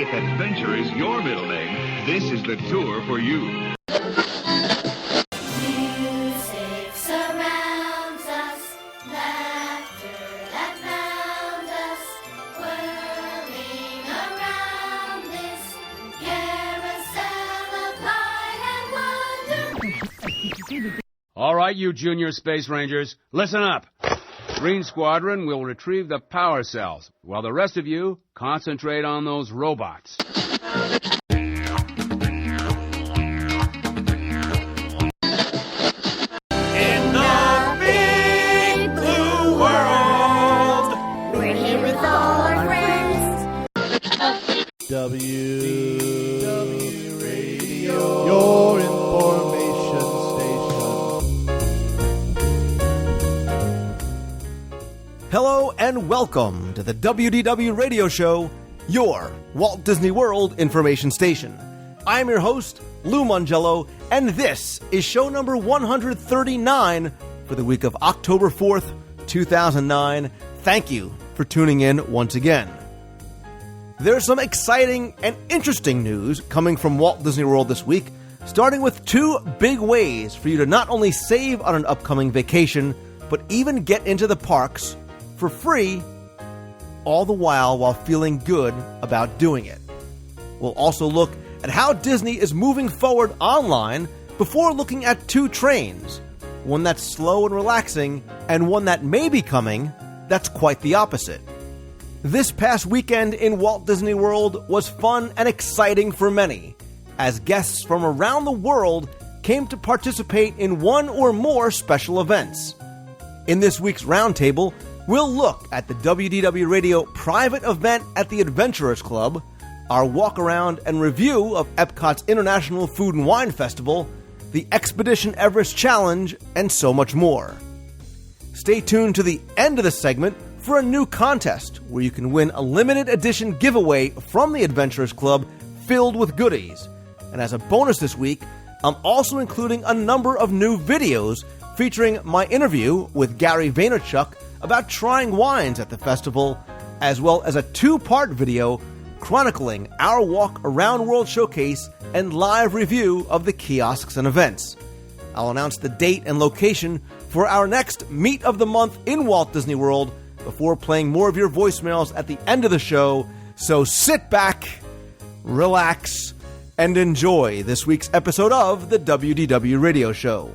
If adventure is your middle name, this is the tour for you. Music surrounds us, laughter that found us, whirling around this carousel of pride and wonder. All right, you junior space rangers, listen up. Green Squadron will retrieve the power cells, while the rest of you concentrate on those robots. In the big blue world, We're here with all our friends. WDW Radio, your information station. Hello and welcome to the WDW Radio Show, your Walt Disney World information station. I'm your host, Lou Mongello, and this is show number 139 for the week of October 4th, 2009. Thank you for tuning in once again. There's some exciting and interesting news coming from Walt Disney World this week, starting with two big ways for you to not only save on an upcoming vacation, but even get into the parks for free, all the while feeling good about doing it. We'll also look at how Disney is moving forward online before looking at two trains, one that's slow and relaxing, and one that may be coming that's quite the opposite. This past weekend in Walt Disney World was fun and exciting for many, as guests from around the world came to participate in one or more special events. In this week's roundtable, we'll look at the WDW Radio private event at the Adventurers Club, our walk-around and review of Epcot's International Food and Wine Festival, the Expedition Everest Challenge, and so much more. Stay tuned to the end of the segment for a new contest where you can win a limited edition giveaway from the Adventurers Club filled with goodies. And as a bonus this week, I'm also including a number of new videos featuring my interview with Gary Vaynerchuk about trying wines at the festival, as well as a two-part video chronicling our walk around World Showcase and live review of the kiosks and events. I'll announce the date and location for our next Meet of the Month in Walt Disney World before playing more of your voicemails at the end of the show, so sit back, relax, and enjoy this week's episode of the WDW Radio Show.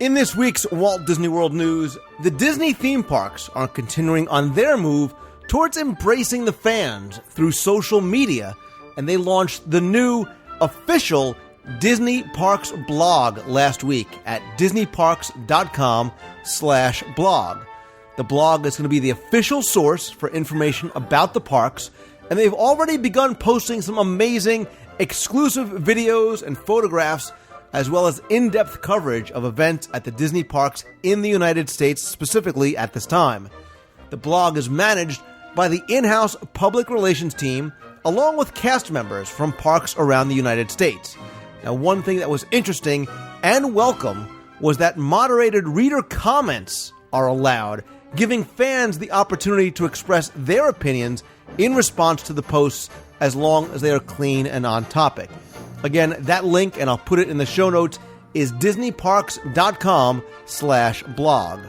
In this week's Walt Disney World news, the Disney theme parks are continuing on their move towards embracing the fans through social media, and they launched the new official Disney Parks blog last week at disneyparks.com/blog. The blog is going to be the official source for information about the parks, and they've already begun posting some amazing exclusive videos and photographs, as well as in-depth coverage of events at the Disney parks in the United States, specifically at this time. The blog is managed by the in-house public relations team, along with cast members from parks around the United States. Now, one thing that was interesting and welcome was that moderated reader comments are allowed, giving fans the opportunity to express their opinions in response to the posts, as long as they are clean and on topic. Again, that link, and I'll put it in the show notes, is disneyparks.com/blog.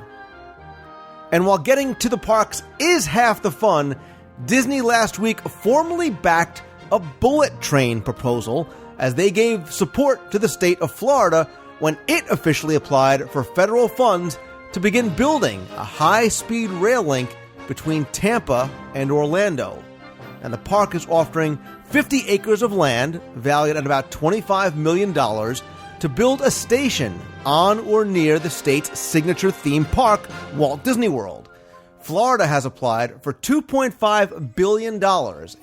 And while getting to the parks is half the fun, Disney last week formally backed a bullet train proposal as they gave support to the state of Florida when it officially applied for federal funds to begin building a high-speed rail link between Tampa and Orlando. And the park is offering 50 acres of land, valued at about $25 million, to build a station on or near the state's signature theme park, Walt Disney World. Florida has applied for $2.5 billion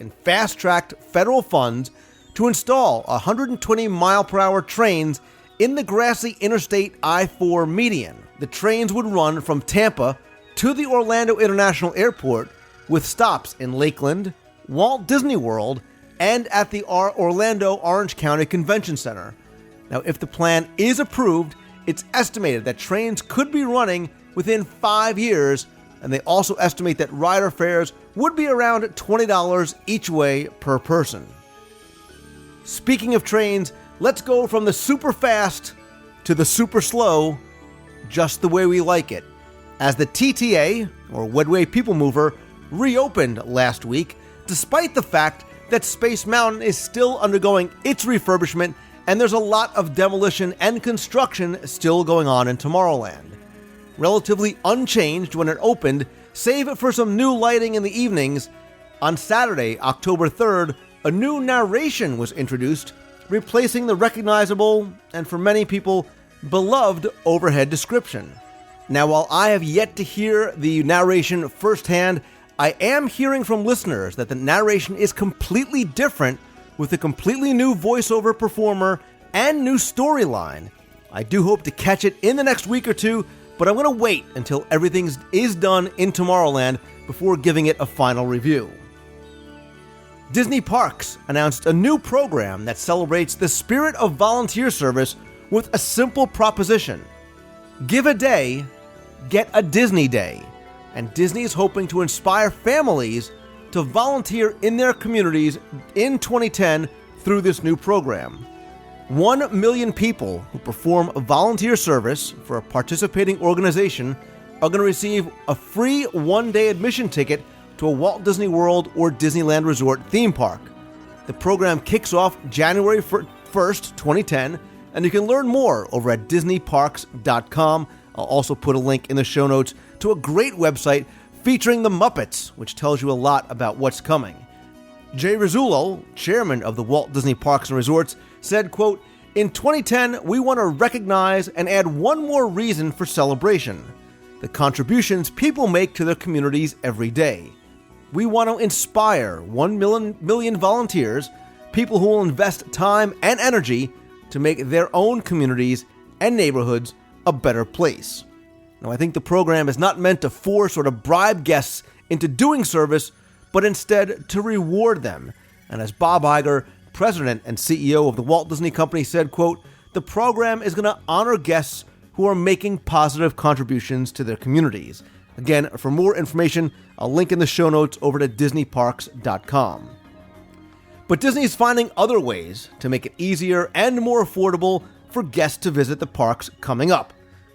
in fast-tracked federal funds to install 120-mile-per-hour trains in the grassy Interstate I-4 median. The trains would run from Tampa to the Orlando International Airport, with stops in Lakeland, Walt Disney World, and at the Orlando Orange County Convention Center. Now, if the plan is approved, it's estimated that trains could be running within 5 years, and they also estimate that rider fares would be around $20 each way per person. Speaking of trains, let's go from the super fast to the super slow, just the way we like it. As the TTA, or Wedway People Mover, reopened last week, despite the fact that Space Mountain is still undergoing its refurbishment and there's a lot of demolition and construction still going on in Tomorrowland. Relatively unchanged when it opened, save for some new lighting in the evenings, on Saturday, October 3rd, a new narration was introduced, replacing the recognizable, and for many people, beloved overhead description. Now, while I have yet to hear the narration firsthand, I am hearing from listeners that the narration is completely different with a completely new voiceover performer and new storyline. I do hope to catch it in the next week or two, but I'm going to wait until everything is done in Tomorrowland before giving it a final review. Disney Parks announced a new program that celebrates the spirit of volunteer service with a simple proposition: give a day, get a Disney Day. And Disney is hoping to inspire families to volunteer in their communities in 2010 through this new program. 1 million people who perform volunteer service for a participating organization are going to receive a free one-day admission ticket to a Walt Disney World or Disneyland Resort theme park. The program kicks off January 1st, 2010, and you can learn more over at disneyparks.com. I'll also put a link in the show notes to a great website featuring the Muppets, which tells you a lot about what's coming. Jay Rizzullo, chairman of the Walt Disney Parks and Resorts, said, quote, "In 2010, we want to recognize and add one more reason for celebration: the contributions people make to their communities every day. We want to inspire 1 million volunteers, people who will invest time and energy to make their own communities and neighborhoods a better place." Now, I think the program is not meant to force or to bribe guests into doing service, but instead to reward them. And as Bob Iger, president and CEO of the Walt Disney Company, said, quote, "The program is going to honor guests who are making positive contributions to their communities." Again, for more information, I'll link in the show notes over to disneyparks.com. But Disney is finding other ways to make it easier and more affordable for guests to visit the parks coming up.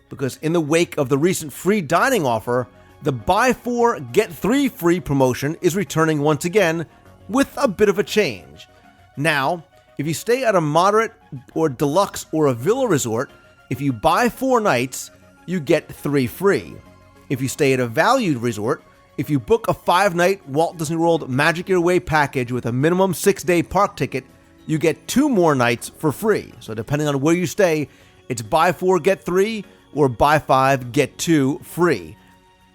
Because in the wake of the recent free dining offer, the buy 4, get 3 free promotion is returning once again with a bit of a change. Now, if you stay at a moderate or deluxe or a villa resort, if you buy 4 nights, you get 3 free. If you stay at a valued resort, if you book a 5-night Walt Disney World Magic Your Way package with a minimum 6-day park ticket, you get 2 more nights for free. So depending on where you stay, it's buy 4, get 3, or buy 5, get 2 free.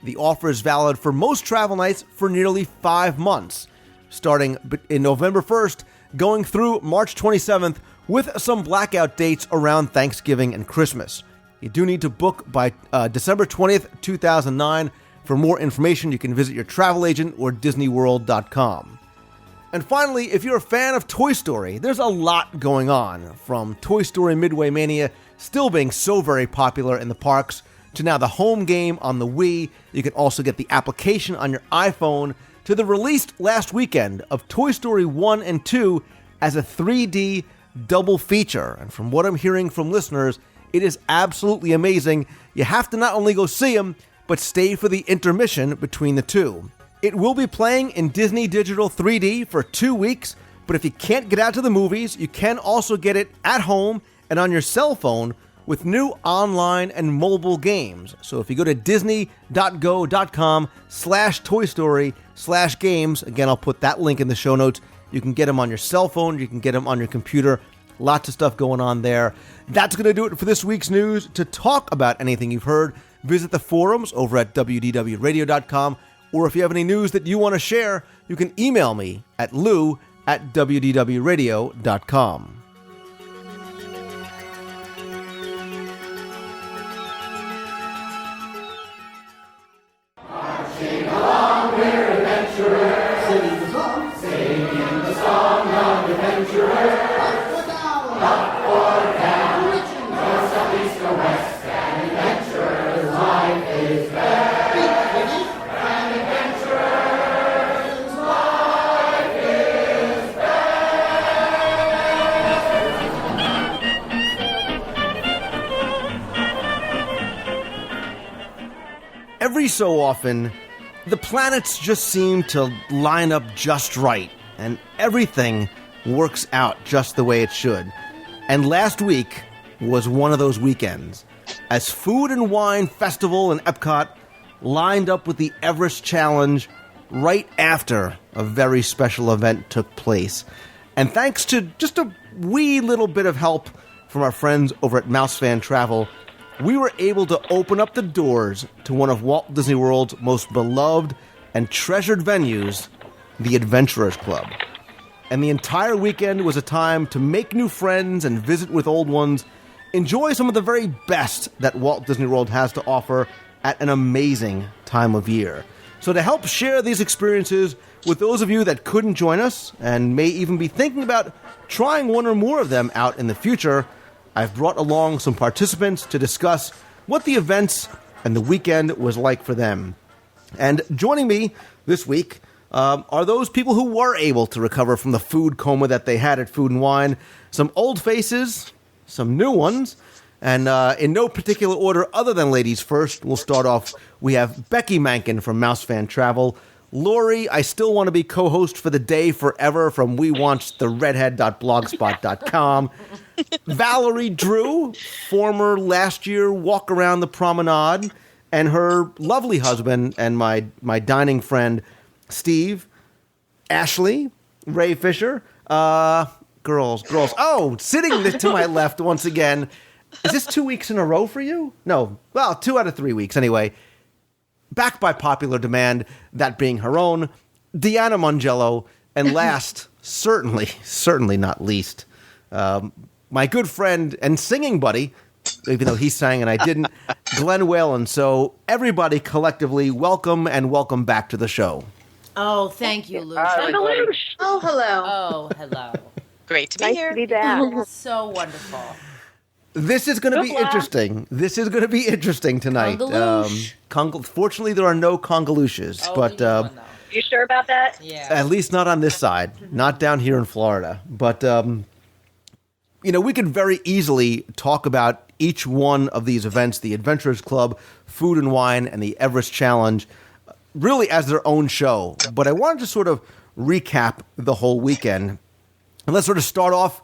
The offer is valid for most travel nights for nearly 5 months, starting in November 1st, going through March 27th, with some blackout dates around Thanksgiving and Christmas. You do need to book by December 20th, 2009. For more information, you can visit your travel agent or DisneyWorld.com. And finally, if you're a fan of Toy Story, there's a lot going on, from Toy Story Midway Mania still being so very popular in the parks, to now the home game on the Wii. You can also get the application on your iPhone, to the released last weekend of Toy Story 1 and 2 as a 3D double feature. And from what I'm hearing from listeners, it is absolutely amazing. You have to not only go see them, but stay for the intermission between the two. It will be playing in Disney Digital 3D for 2 weeks, but if you can't get out to the movies, you can also get it at home and on your cell phone with new online and mobile games. So if you go to disney.go.com/Toy Story/games, again, I'll put that link in the show notes. You can get them on your cell phone, you can get them on your computer. Lots of stuff going on there. That's going to do it for this week's news. To talk about anything you've heard, visit the forums over at WDWRadio.com, or if you have any news that you want to share, you can email me at lou@WDWRadio.com. Marching along, we're adventurous. so often, the planets just seem to line up just right, and everything works out just the way it should. And last week was one of those weekends, as Food and Wine Festival in Epcot lined up with the Everest Challenge right after a very special event took place. And thanks to just a wee little bit of help from our friends over at Mousefan Travel, we were able to open up the doors to one of Walt Disney World's most beloved and treasured venues, the Adventurers Club. And the entire weekend was a time to make new friends and visit with old ones, enjoy some of the very best that Walt Disney World has to offer at an amazing time of year. So to help share these experiences with those of you that couldn't join us, and may even be thinking about trying one or more of them out in the future, I've brought along some participants to discuss what the events and the weekend was like for them. And joining me this week are those people who were able to recover from the food coma that they had at Food and Wine. Some old faces, some new ones, and in no particular order other than ladies first, we'll start off. We have Becky Mankin from Mousefan Travel. Lori, I still want to be co-host for the day forever from WeWantTheRedhead.blogspot.com. Valerie Drew, former last year walk around the promenade, and her lovely husband and my dining friend, Steve. Ashley, Ray Fisher, girls. Oh, sitting to my left once again. Is this 2 weeks in a row for you? No, well, 2 out of 3 weeks anyway. Back by popular demand, that being her own, Deanna Mongello, and last, certainly not least, my good friend and singing buddy, even though he sang and I didn't, Glenn Whalen. So everybody collectively, welcome back to the show. Oh, thank you, Luke. Oh, hello. Oh, hello. Great to be Nice here. to be back. So wonderful. This is going to be interesting. This is going to be interesting tonight. Fortunately, there are no congaluches, but You sure about that? Yeah. at least not on this side, not down here in Florida. But we could very easily talk about each one of these events: the Adventurers Club, Food and Wine, and the Everest Challenge, really as their own show. But I wanted to sort of recap the whole weekend, and let's sort of start off.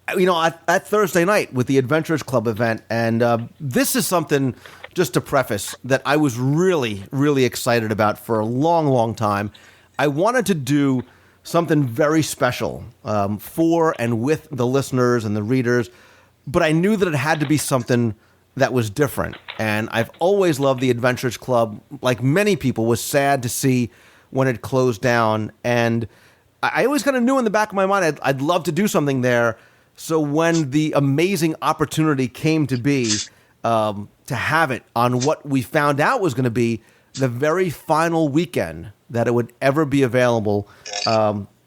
At Thursday night with the Adventurers Club event. And this is something, just to preface, that I was really, really excited about for a long, long time. I wanted to do something very special for and with the listeners and the readers, but I knew that it had to be something that was different. And I've always loved the Adventurers Club. Like many people, was sad to see when it closed down. And I always kind of knew in the back of my mind I'd love to do something there. So when the amazing opportunity came to be to have it on what we found out was going to be the very final weekend that it would ever be available,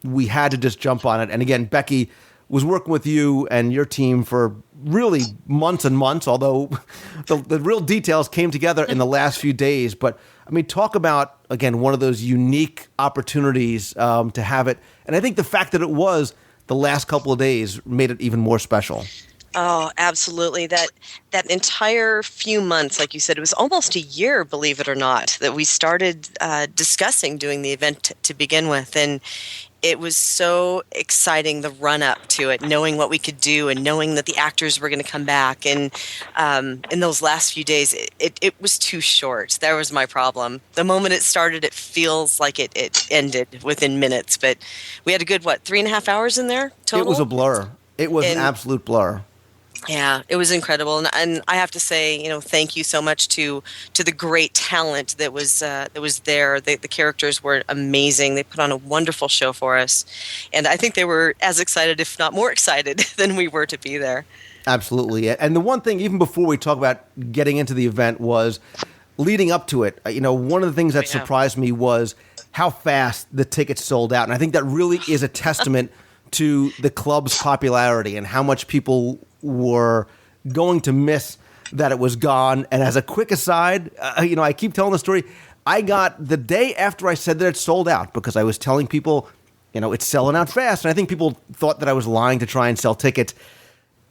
we had to just jump on it. And again, Becky was working with you and your team for really months and months, although the real details came together in the last few days. But, I mean, talk about, again, one of those unique opportunities to have it. And I think the fact that it was the last couple of days made it even more special. Oh, absolutely. That entire few months, like you said, it was almost a year, believe it or not, that we started discussing doing the event to begin with. And it was so exciting, the run up to it, knowing what we could do and knowing that the actors were going to come back. And in those last few days, it was too short. That was my problem. The moment it started, it feels like it ended within minutes. But we had a good, 3.5 hours in there total? It was a blur. It was an absolute blur. Yeah, it was incredible, and I have to say, thank you so much to the great talent that was there. The characters were amazing. They put on a wonderful show for us, and I think they were as excited, if not more excited, than we were to be there. Absolutely, and the one thing, even before we talk about getting into the event, was leading up to it. One of the things that surprised me was how fast the tickets sold out, and I think that really is a testament to the club's popularity and how much people were going to miss that it was gone. And as a quick aside, I keep telling the story. I got the day after I said that it sold out, because I was telling people, it's selling out fast. And I think people thought that I was lying to try and sell tickets.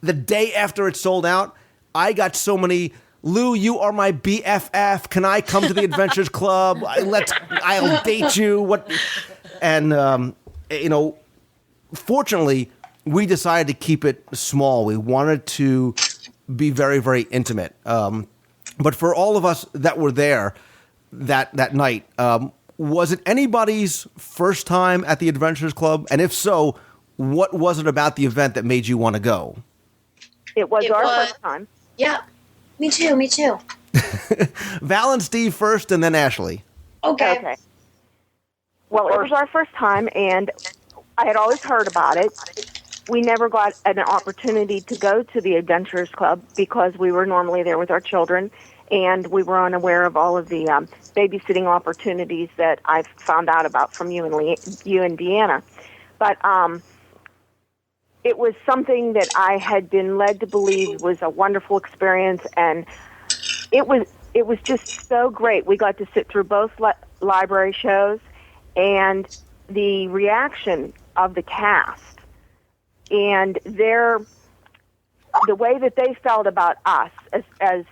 The day after it sold out, I got so many Lou, you are my BFF. Can I come to the Adventures Club? I'll date you. And fortunately, we decided to keep it small. We wanted to be very, very intimate. But for all of us that were there that night, was it anybody's first time at the Adventures Club? And if so, what was it about the event that made you want to go? It was our first time. Yeah. Me too. Val and Steve first, and then Ashley. Okay. Well, it was our first time, and I had always heard about it. We never got an opportunity to go to the Adventurers Club because we were normally there with our children, and we were unaware of all of the babysitting opportunities that I've found out about from you and Deanna. But it was something that I had been led to believe was a wonderful experience, and it was just so great. We got to sit through both library shows, and the reaction of the cast and the way that they felt about us as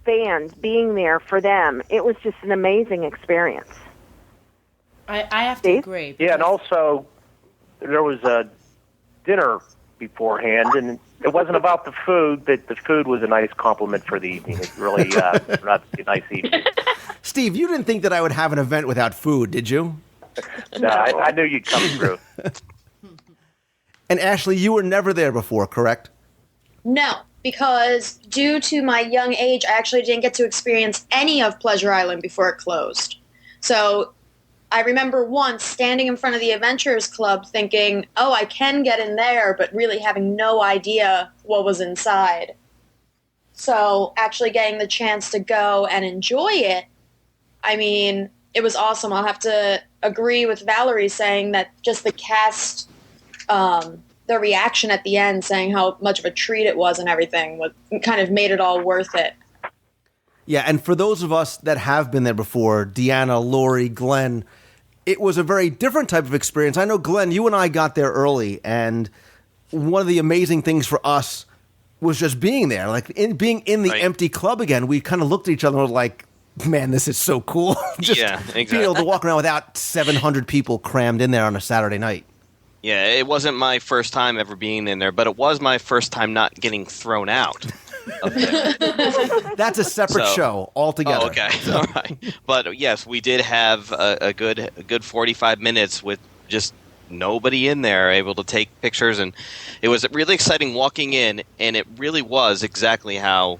fans being there for them, it was just an amazing experience. I have to agree. Yeah, and also there was a dinner beforehand, and it wasn't about the food, but the food was a nice compliment for the evening. It really turned out to be a nice evening. Steve, you didn't think that I would have an event without food, did you? No, I knew you'd come through. And Ashley, you were never there before, correct? No, because due to my young age, I actually didn't get to experience any of Pleasure Island before it closed. So I remember once standing in front of the Adventurers Club thinking, oh, I can get in there, but really having no idea what was inside. So actually getting the chance to go and enjoy it, I mean, it was awesome. I'll have to agree with Valerie saying that just the cast, the reaction at the end saying how much of a treat it was and everything kind of made it all worth it. Yeah, and for those of us that have been there before, Deanna, Lori, Glenn, it was a very different type of experience. I know, Glenn, you and I got there early, and one of the amazing things for us was just being there. Like, being in the empty club again, we kind of looked at each other and were like, man, this is so cool. Just being able to walk around without 700 people crammed in there on a Saturday night. Yeah, it wasn't my first time ever being in there, but it was my first time not getting thrown out of there. That's a separate show altogether. Oh, okay. All right. But yes, we did have a good 45 minutes with just nobody in there able to take pictures, and it was really exciting walking in, and it really was exactly how,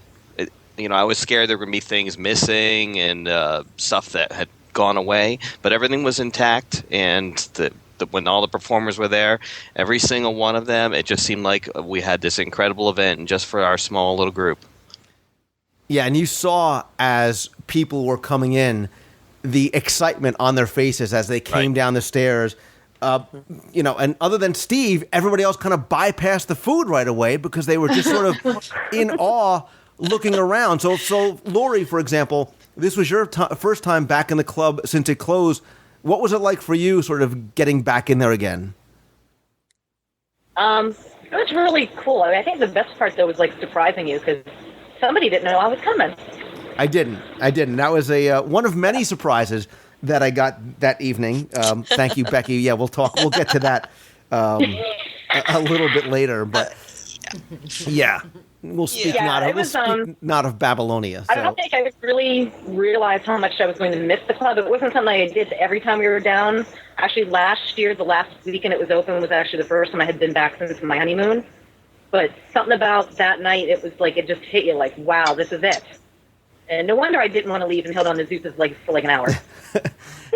I was scared there were going to be things missing and stuff that had gone away, but everything was intact, and when all the performers were there, every single one of them, it just seemed like we had this incredible event just for our small little group. Yeah, and you saw as people were coming in, the excitement on their faces as they came down the stairs. And other than Steve, everybody else kind of bypassed the food right away because they were just sort of in awe looking around. So Lori, for example, this was your first time back in the club since it closed. What was it like for you sort of getting back in there again? It was really cool. I think the best part, though, was like surprising you because somebody didn't know I was coming. I didn't. That was one of many surprises that I got that evening. Thank you, Becky. Yeah, we'll get to that a little bit later. But yeah, we'll speak not of Babylonia. So. I don't think I really realized how much I was going to miss the club. It wasn't something I did every time we were down. Actually, last year, the last weekend it was open was actually the first time I had been back since my honeymoon. But something about that night, it was like it just hit you like, wow, this is it. And no wonder I didn't want to leave and held on to Zeus's legs for like an hour.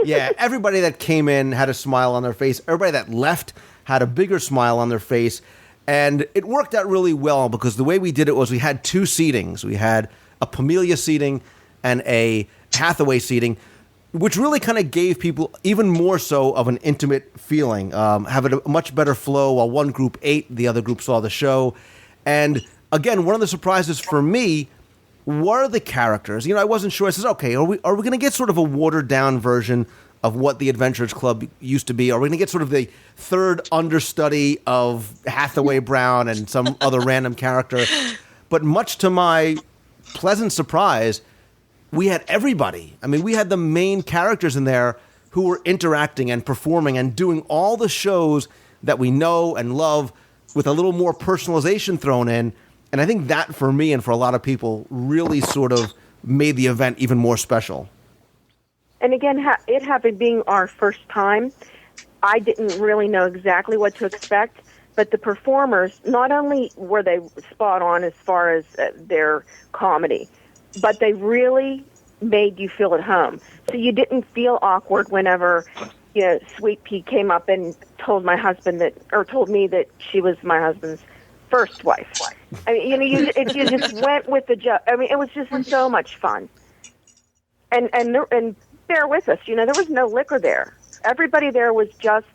Yeah, everybody that came in had a smile on their face. Everybody that left had a bigger smile on their face. And it worked out really well because the way we did it was we had two seatings. We had a Pamelia seating and a Hathaway seating, which really kind of gave people even more so of an intimate feeling, having a much better flow while one group ate, the other group saw the show. And again, one of the surprises for me were the characters. I wasn't sure. I said, okay, are we going to get sort of a watered-down version of what the Adventurers Club used to be? Are we going to get sort of the third understudy of Hathaway Brown and some other random character? But much to my pleasant surprise, we had everybody. I mean, we had the main characters in there who were interacting and performing and doing all the shows that we know and love with a little more personalization thrown in. And I think that, for me and for a lot of people, really sort of made the event even more special. And again, it having being our first time, I didn't really know exactly what to expect. But the performers, not only were they spot on as far as their comedy, but they really made you feel at home. So you didn't feel awkward whenever, Sweet Pea came up and told my husband told me that she was my husband's first wife. I mean, you just went with the joke. I mean, it was just so much fun. And bear with us, there was no liquor there. Everybody there was just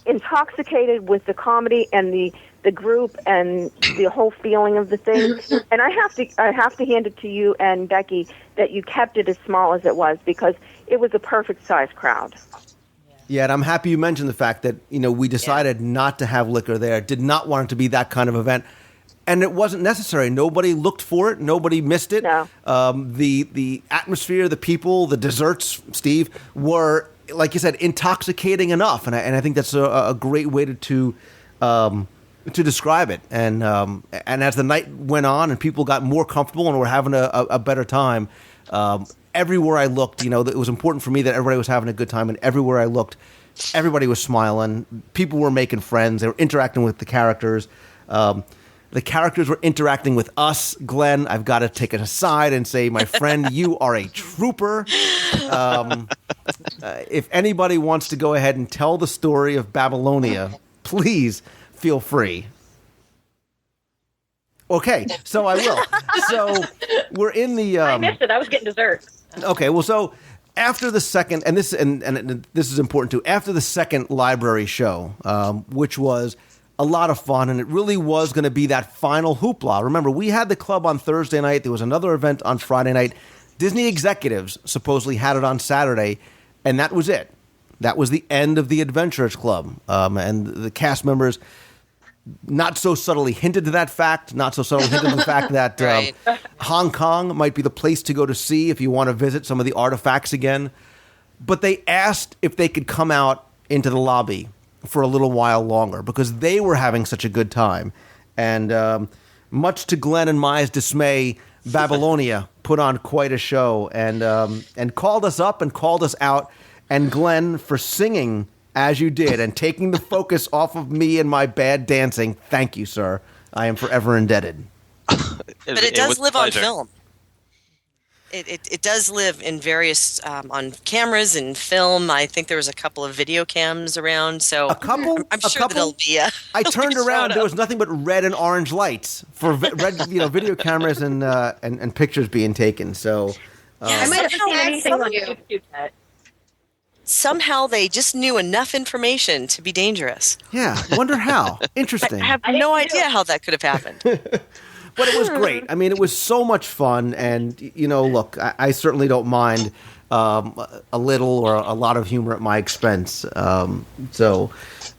intoxicated with the comedy and the group and the whole feeling of the thing. And I have to hand it to you and Becky that you kept it as small as it was, because it was a perfect size crowd. Yeah, and I'm happy you mentioned the fact that, we decided not to have liquor there, did not want it to be that kind of event. And it wasn't necessary. Nobody looked for it. Nobody missed it. No. The atmosphere, the people, the desserts, Steve, were, like you said, intoxicating enough. And I think that's a great way to describe it. And as the night went on and people got more comfortable and were having a better time, everywhere I looked, it was important for me that everybody was having a good time. And everywhere I looked, everybody was smiling. People were making friends. They were interacting with the characters. The characters were interacting with us. Glenn, I've got to take it aside and say, my friend, you are a trooper. If anybody wants to go ahead and tell the story of Babylonia, please feel free. Okay, so I will. So we're in the... I missed it. I was getting dessert. Okay, well, so after the second... And this is important, too. After the second library show, which was a lot of fun, and it really was going to be that final hoopla. Remember, we had the club on Thursday night. There was another event on Friday night. Disney executives supposedly had it on Saturday, and that was it. That was the end of the Adventurers Club. And the cast members not so subtly hinted to that fact, not so subtly hinted to the fact that Right. Hong Kong might be the place to go to see if you want to visit some of the artifacts again. But they asked if they could come out into the lobby for a little while longer because they were having such a good time. And much to Glenn and Maya's dismay, Babylonia put on quite a show and called us up and called us out. And Glenn, for singing as you did and taking the focus off of me and my bad dancing, thank you, sir. I am forever indebted. But it does live on film. It does live in various on cameras and film. I think there was a couple of video cams around. So a couple. I'm sure that it'll be. I turned around. There was nothing but red and orange lights for red, video cameras and pictures being taken. So I might have seen anything on YouTube yet. Somehow they just knew enough information to be dangerous. Yeah, wonder how. Interesting. I have no idea how that could have happened. But it was great. I mean, it was so much fun. And, look, I certainly don't mind a little or a lot of humor at my expense. But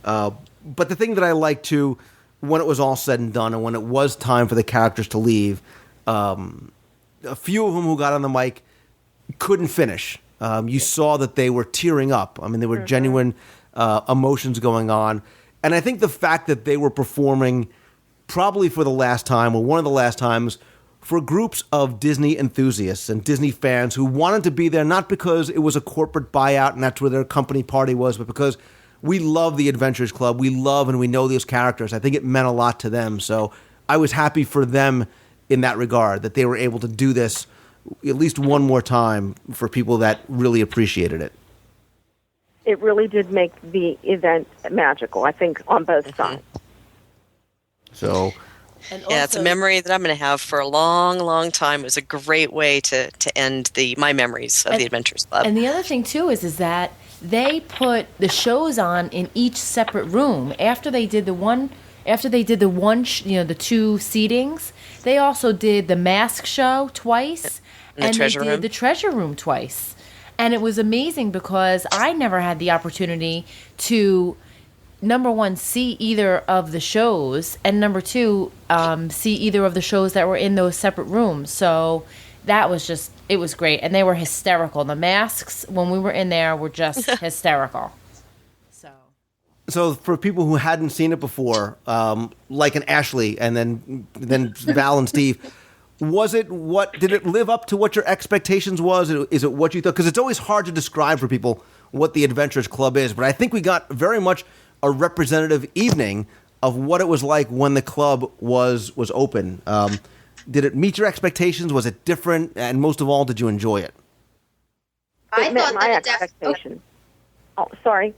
the thing that I liked, too, when it was all said and done and when it was time for the characters to leave, a few of them who got on the mic couldn't finish. You saw that they were tearing up. I mean, there were genuine emotions going on. And I think the fact that they were performing probably for the last time or one of the last times for groups of Disney enthusiasts and Disney fans who wanted to be there not because it was a corporate buyout and that's where their company party was, but because we love the Adventurers Club. We love and we know these characters. I think it meant a lot to them. So I was happy for them in that regard, that they were able to do this at least one more time for people that really appreciated it. It really did make the event magical, I think, on both sides. So, it's a memory that I'm going to have for a long, long time. It was a great way to end my memories of the Adventurers Club. And the other thing too is that they put the shows on in each separate room after they did the one. After they did the two seatings, they also did the mask show twice, and they did the treasure room twice. And it was amazing because I never had the opportunity to number one, see either of the shows, and number two, see either of the shows that were in those separate rooms. So that was just, it was great. And they were hysterical. The masks, when we were in there, were just hysterical. So for people who hadn't seen it before, like an Ashley and then Val and Steve, did it live up to what your expectations was? Is it what you thought? Because it's always hard to describe for people what the Adventurers Club is, but I think we got very much a representative evening of what it was like when the club was open. Did it meet your expectations? Was it different? And most of all, did you enjoy it? I thought my expectations. Oh, sorry.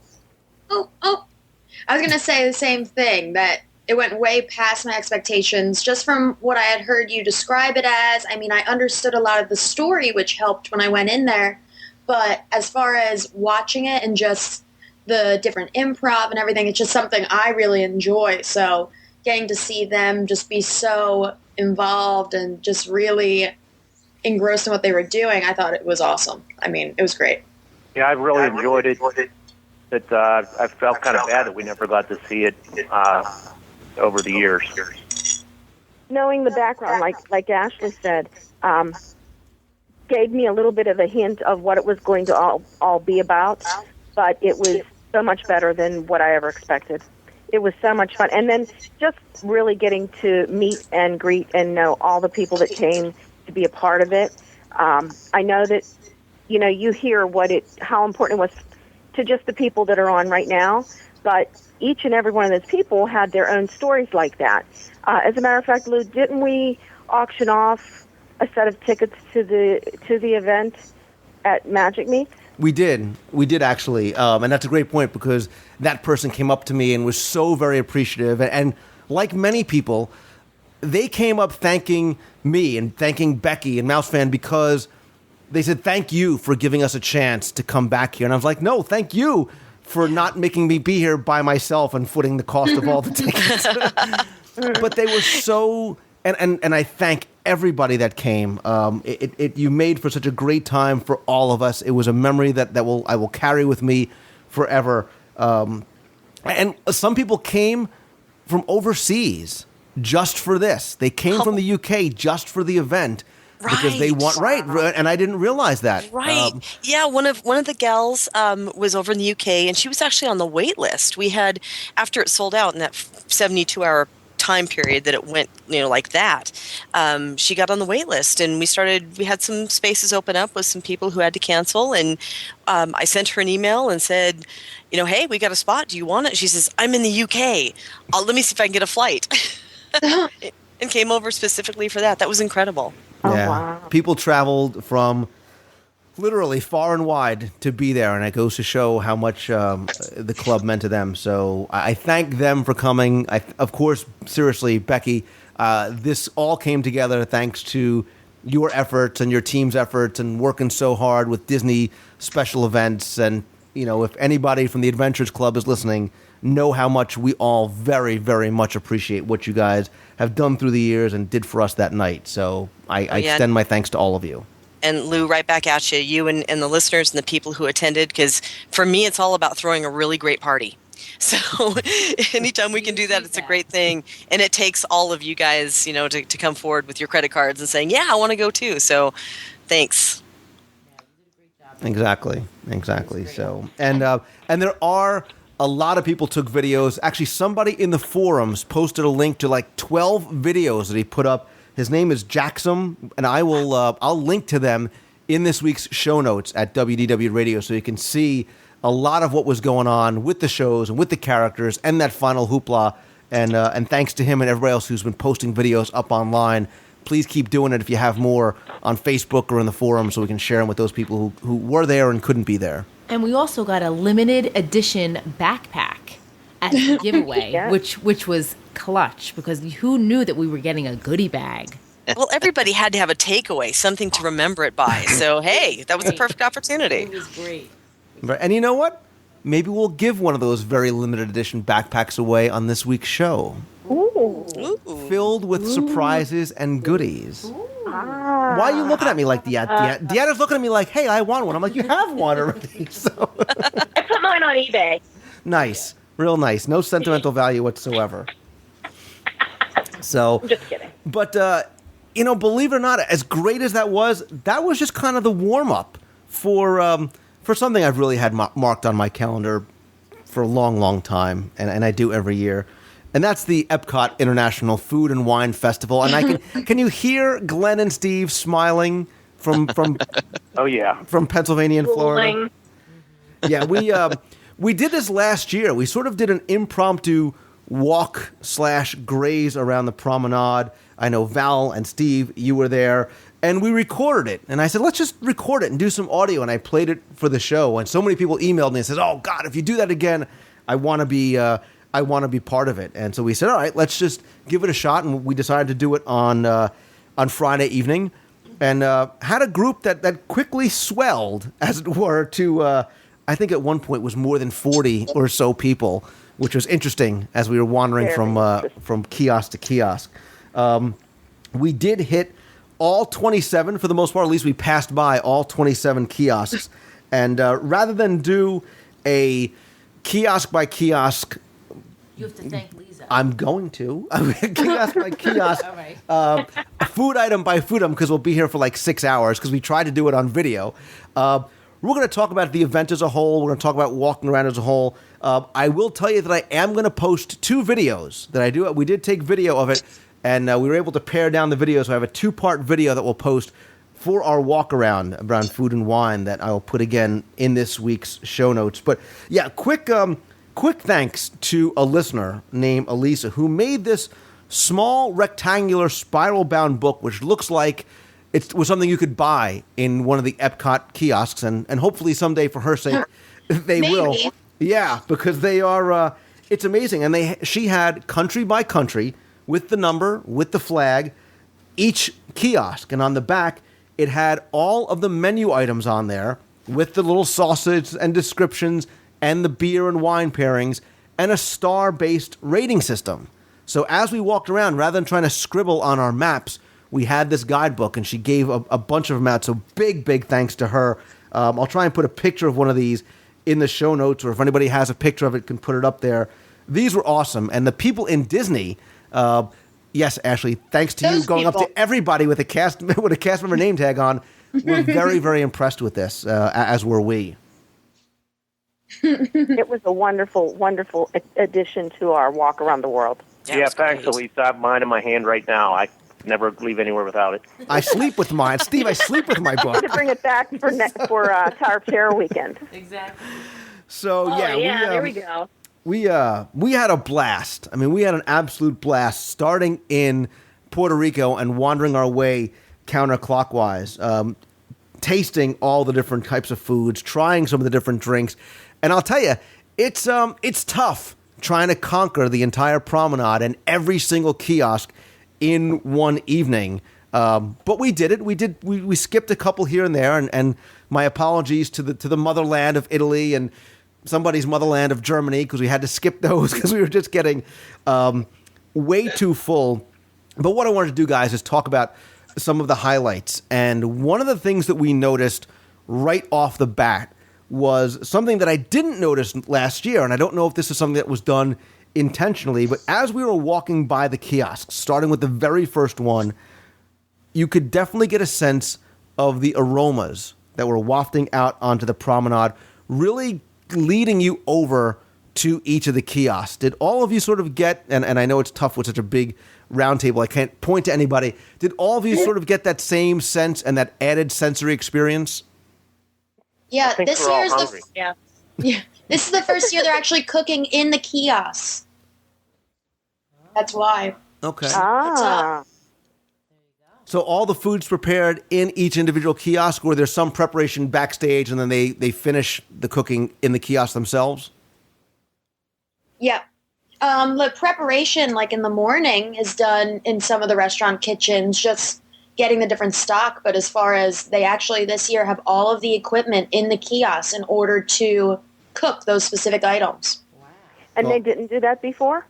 I was going to say the same thing, that it went way past my expectations just from what I had heard you describe it as. I mean, I understood a lot of the story, which helped when I went in there. But as far as watching it and just the different improv and everything, it's just something I really enjoy. So getting to see them just be so involved and just really engrossed in what they were doing, I thought it was awesome. I mean, it was great. Yeah, I really enjoyed it. I felt kind of bad that we never got to see it over the years. Knowing the background, like Ashley said, gave me a little bit of a hint of what it was going to all be about, but it was so much better than what I ever expected. It was so much fun. And then just really getting to meet and greet and know all the people that came to be a part of it. I know that, you hear how important it was to just the people that are on right now, but each and every one of those people had their own stories like that. As a matter of fact, Lou, didn't we auction off a set of tickets to the event at Magic Meets? We did actually, and that's a great point because that person came up to me and was so very appreciative, and like many people, they came up thanking me and thanking Becky and Mousefan because they said, thank you for giving us a chance to come back here. And I was like, no, thank you for not making me be here by myself and footing the cost of all the tickets. But they were so, and I thank everybody that came. You made for such a great time for all of us. It was a memory that I will carry with me forever. And some people came from overseas just for this. They came from the UK just for the event. Right. Because they want and I didn't realize that. Right. Yeah, one of the gals was over in the UK, and she was actually on the wait list. We had, after it sold out in that 72-hour time period that it went, like that, she got on the wait list, and we had some spaces open up with some people who had to cancel, and I sent her an email and said, hey, we got a spot. Do you want it? She says, I'm in the UK. Let me see if I can get a flight. And came over specifically for that. That was incredible. Yeah. Oh, wow. People traveled from literally far and wide to be there, and it goes to show how much the club meant to them. So I thank them for coming. Of course, seriously, Becky, this all came together thanks to your efforts and your team's efforts and working so hard with Disney special events. And, if anybody from the Adventurers Club is listening, know how much we all very, very much appreciate what you guys have done through the years and did for us that night. So I extend my thanks to all of you. And Lou, right back at you and the listeners and the people who attended, because for me, it's all about throwing a really great party. So anytime we can do that, it's a great thing. And it takes all of you guys, to come forward with your credit cards and saying, yeah, I want to go too. So thanks. Exactly. So, and there are a lot of people took videos. Actually, somebody in the forums posted a link to like 12 videos that he put up. His name is Jackson, and I'll link to them in this week's show notes at WDW Radio, so you can see a lot of what was going on with the shows and with the characters and that final hoopla. And thanks to him and everybody else who's been posting videos up online. Please keep doing it if you have more on Facebook or in the forum, so we can share them with those people who were there and couldn't be there. And we also got a limited edition backpack as a giveaway, yeah. which was clutch, because who knew that we were getting a goodie bag? Well, everybody had to have a takeaway, something to remember it by. So, hey, that was a perfect opportunity. It was great. And you know what? Maybe we'll give one of those very limited edition backpacks away on this week's show. Ooh. Filled with surprises and goodies. Why are you looking at me like that? Deanna's looking at me like, hey, I want one. I'm like, you have one already. So I put mine on eBay. Nice. Real nice. No sentimental value whatsoever. So, Just kidding. But, believe it or not, as great as that was just kind of the warm-up for something I've really had marked on my calendar for a long, long time, and I do every year. And that's the Epcot International Food and Wine Festival. And can you hear Glenn and Steve smiling from Oh, yeah. from Pennsylvania and Florida? Schooling. Yeah, we did this last year. We sort of did an impromptu walk/graze around the promenade. I know Val and Steve, you were there, and we recorded it. And I said, let's just record it and do some audio. And I played it for the show. And so many people emailed me and said, oh God, if you do that again, I want to be part of it. And so we said, all right, let's just give it a shot. And we decided to do it on Friday evening, and had a group that quickly swelled, as it were, to I think at one point was more than 40 or so people, which was interesting as we were wandering from kiosk to kiosk. We did hit all 27 for the most part. At least we passed by all 27 kiosks. And rather than do a kiosk by kiosk, You have to thank Lisa. I'm going to. Kiosk by kiosk. All right. Food item by food item, because we'll be here for like 6 hours, because we tried to do it on video. We're going to talk about the event as a whole. We're going to talk about walking around as a whole. I will tell you that I am going to post 2 videos that I do. We did take video of it, and we were able to pare down the video, so I have a 2-part video that we'll post for our walk around food and wine that I will put again in this week's show notes. But yeah, quick thanks to a listener named Elisa who made this small rectangular spiral-bound book, which looks like it was something you could buy in one of the Epcot kiosks, and hopefully someday, for her sake, they will. Yeah, because they are. It's amazing, and she had country by country with the number, with the flag, each kiosk, and on the back it had all of the menu items on there with the little sausage and descriptions and the beer and wine pairings and a star-based rating system. So as we walked around, rather than trying to scribble on our maps, we had this guidebook, and she gave a bunch of them out. So big thanks to her. I'll try and put a picture of one of these in the show notes, or if anybody has a picture of it, can put it up there. These were awesome. And the people in Disney, yes, Ashley, thanks to you going up to everybody with a cast member name tag on, were very, very impressed with this, as were we. It was a wonderful, wonderful addition to our walk around the world. Yeah, thanks, Elisa. I have mine in my hand right now. I never leave anywhere without it. I sleep with mine. Steve, I sleep with my book. To bring it back for Tower Terror weekend. Exactly. Oh, there we go. We had a blast. I mean, we had an absolute blast starting in Puerto Rico and wandering our way counterclockwise, tasting all the different types of foods, trying some of the different drinks. And I'll tell you, it's tough trying to conquer the entire promenade and every single kiosk in one evening. But we did it. We skipped a couple here and there, and my apologies to the motherland of Italy and somebody's motherland of Germany, because we had to skip those because we were just getting way too full. But what I wanted to do, guys, is talk about some of the highlights. And one of the things that we noticed right off the bat was something that I didn't notice last year, and I don't know if this is something that was done intentionally, but as we were walking by the kiosks, starting with the very first one, you could definitely get a sense of the aromas that were wafting out onto the promenade, really leading you over to each of the kiosks. Did all of you sort of get, and I know it's tough with such a big round table, I can't point to anybody, did all of you sort of get that same sense and that added sensory experience? Yeah, this year is Yeah. this is the first year they're actually cooking in the kiosks. That's why. Okay. Ah. So all the food's prepared in each individual kiosk, or there's some preparation backstage and then they finish the cooking in the kiosk themselves? Yeah. The preparation, like in the morning, is done in some of the restaurant kitchens, just getting the different stock. But as far as they actually this year have all of the equipment in the kiosks in order to cook those specific items. And they didn't do that before?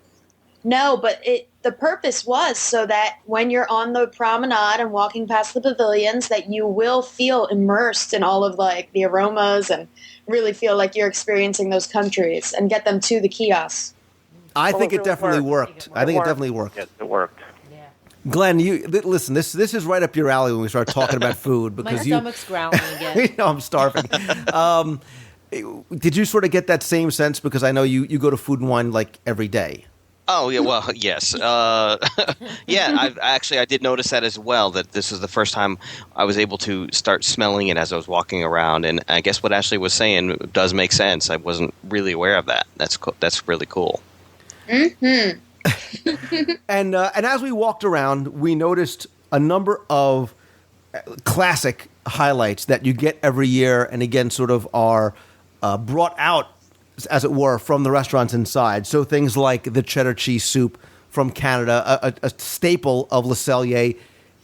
No, but the purpose was so that when you're on the promenade and walking past the pavilions, that you will feel immersed in all of like the aromas and really feel like you're experiencing those countries and get them to the kiosks. I think it definitely worked. I think it definitely worked. Yes, it worked. Glenn, listen. This is right up your alley when we start talking about food because my stomach's growling again. I'm starving. Did you sort of get that same sense? Because I know you go to Food and Wine like every day. Oh yeah, well yes, yeah. I did notice that as well. That this was the first time I was able to start smelling it as I was walking around, and I guess what Ashley was saying does make sense. I wasn't really aware of that. That's really cool. Mm-hmm. And as we walked around, we noticed a number of classic highlights that you get every year, and again, sort of are brought out, as it were, from the restaurants inside. So things like the cheddar cheese soup from Canada, a staple of Le Cellier,